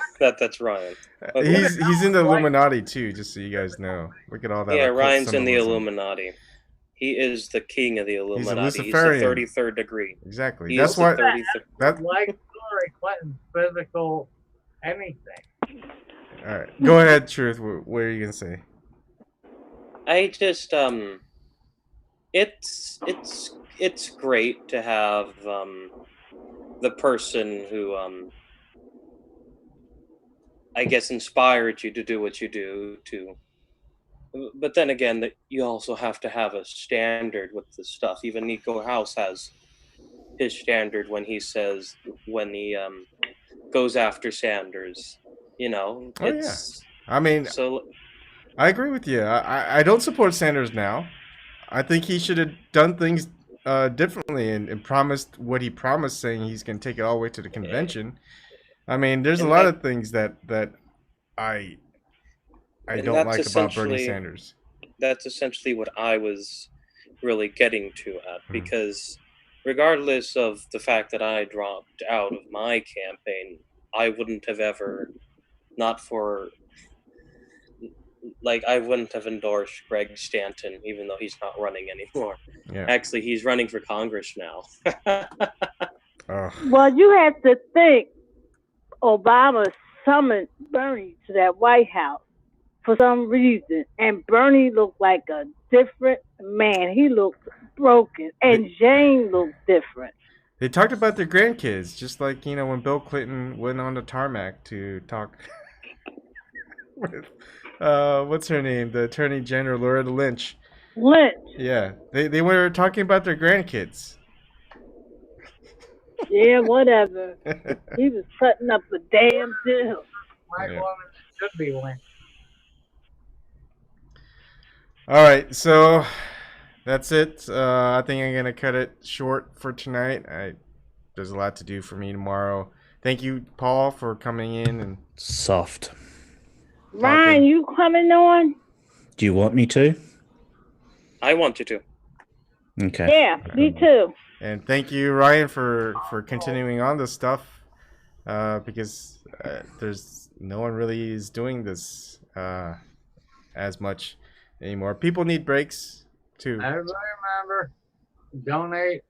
Ryan. Okay. He's in the Illuminati too, just so you guys know. Look at all that. Yeah, occult Ryan's in the symbolism. Illuminati. He is the king of the Illuminati. He's the Luciferian. 33rd degree. Exactly. He That's is the what. 33rd. That. Like Hillary Clinton's physical anything. All right. Go ahead, Truth. What are you gonna say? I just it's great to have the person who I guess inspired you to do what you do but then again that you also have to have a standard with the stuff. Even Nico House has his standard when he goes after Sanders. Oh, It's I mean, so I agree with you. I don't support Sanders now. I think he should have done things differently and promised what he promised, saying he's going to take it all the way to the convention. I mean, there's a And lot that- of things that I And don't that's like about Bernie essentially- Sanders. that's essentially what I was really getting to at, because regardless of the fact that I dropped out of my campaign, I wouldn't have ever, I wouldn't have endorsed Greg Stanton, even though he's not running anymore. Yeah. Actually, he's running for Congress now. Oh. Well, you have to think Obama summoned Bernie to that White House for some reason, and Bernie looked like a different. Man, he looked broken. And Jane looked different. They talked about their grandkids, just like, you know, when Bill Clinton went on the tarmac to talk with, what's her name? The Attorney General, Loretta Lynch. Lynch. Yeah, they were talking about their grandkids. Yeah, whatever. He was cutting up a damn deal. White Yeah. woman should be lynched. All right, so that's it. I think I'm gonna cut it short for tonight. There's a lot to do for me tomorrow. Thank you, Paul, for coming in and Soft. Ryan, you coming on? Do you want me to? I want you to. Okay. Yeah, me too. and thank you, Ryan, for continuing on this stuff. Because there's no one really is doing this as much anymore. People need breaks too. Everybody remember, donate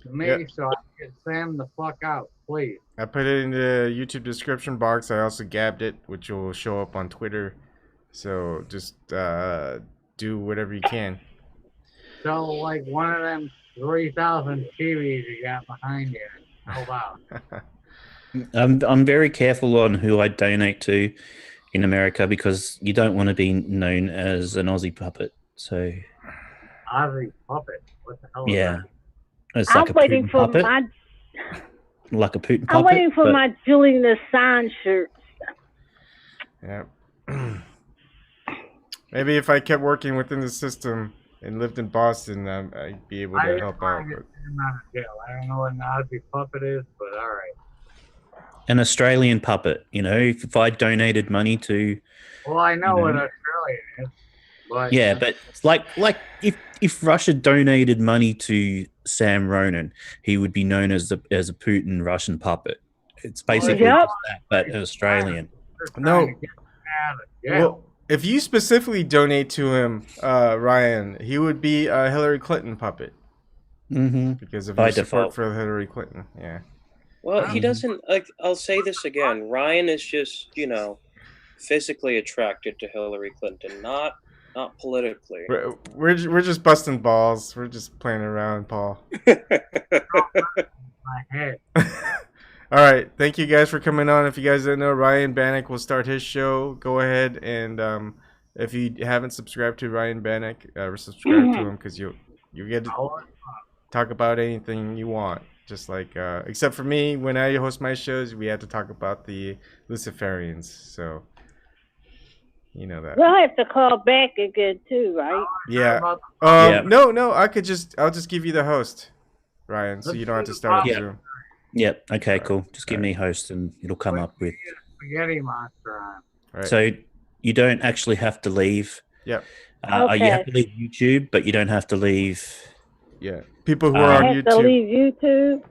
to me Yep. so I can get Sam the fuck out, please. I put it in the YouTube description box. I also gabbed it, which will show up on Twitter. So just do whatever you can. So, like one of them 3,000 TVs you got behind you. Help out. I'm very careful on who I donate to in America because you don't want to be known as an Aussie puppet. So Ozzy Puppet. What the hell is yeah, that? it's like I'm a waiting Putin for puppet, my. like a Putin puppet. I'm waiting for but- my Julian Assange shirt. Yeah. Maybe if I kept working within the system and lived in Boston, I'd be able to I help want out. to But get him out of jail. I don't know what an Ozzy Puppet is, but all right. an Australian puppet. You know, if I donated money to, Well, I know what Mhm. Australian is, but yeah, but like if Russia donated money to Sam Ronan, he would be known as a Putin Russian puppet. It's basically Yep. just that, but Australian. they're trying No. to get him out of jail. well, if you specifically donate to him, Ryan, he would be a Hillary Clinton puppet Mm-hmm. because of By your support default. for Hillary Clinton. Yeah. Well, he doesn't. Like, I'll say this again. Ryan is just, you know, physically attracted to Hillary Clinton, not politically. We're just busting balls. We're just playing around, Paul. My head. All right, thank you guys for coming on. If you guys don't know, Ryan Bannock will start his show. Go ahead and if you haven't subscribed to Ryan Bannock, subscribe to him because you get to talk about anything you want. Just like except for me, when I host my shows, we have to talk about the Luciferians. So you know that. We'll have to call back again too, right? Yeah. Yeah. No, I'll just give you the host, Ryan, so you don't have to start a Yeah. Zoom. Yep. Okay. Cool. Just give me host, and it'll come up with. Spaghetti monster on. All right. So you don't actually have to leave. Yep. Okay. You have to leave YouTube, but you don't have to leave. Yeah. People who I are I on have to YouTube, leave YouTube.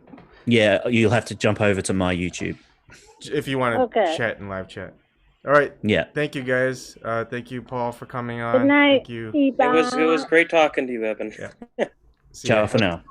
Yeah, you'll have to jump over to my YouTube. if you want to Okay. chat and live chat. All right. Yeah. Thank you guys. Thank you, Paul, for coming on. Good night. Thank you. It was great talking to you, Evan. Yeah. See ya. Ciao for now.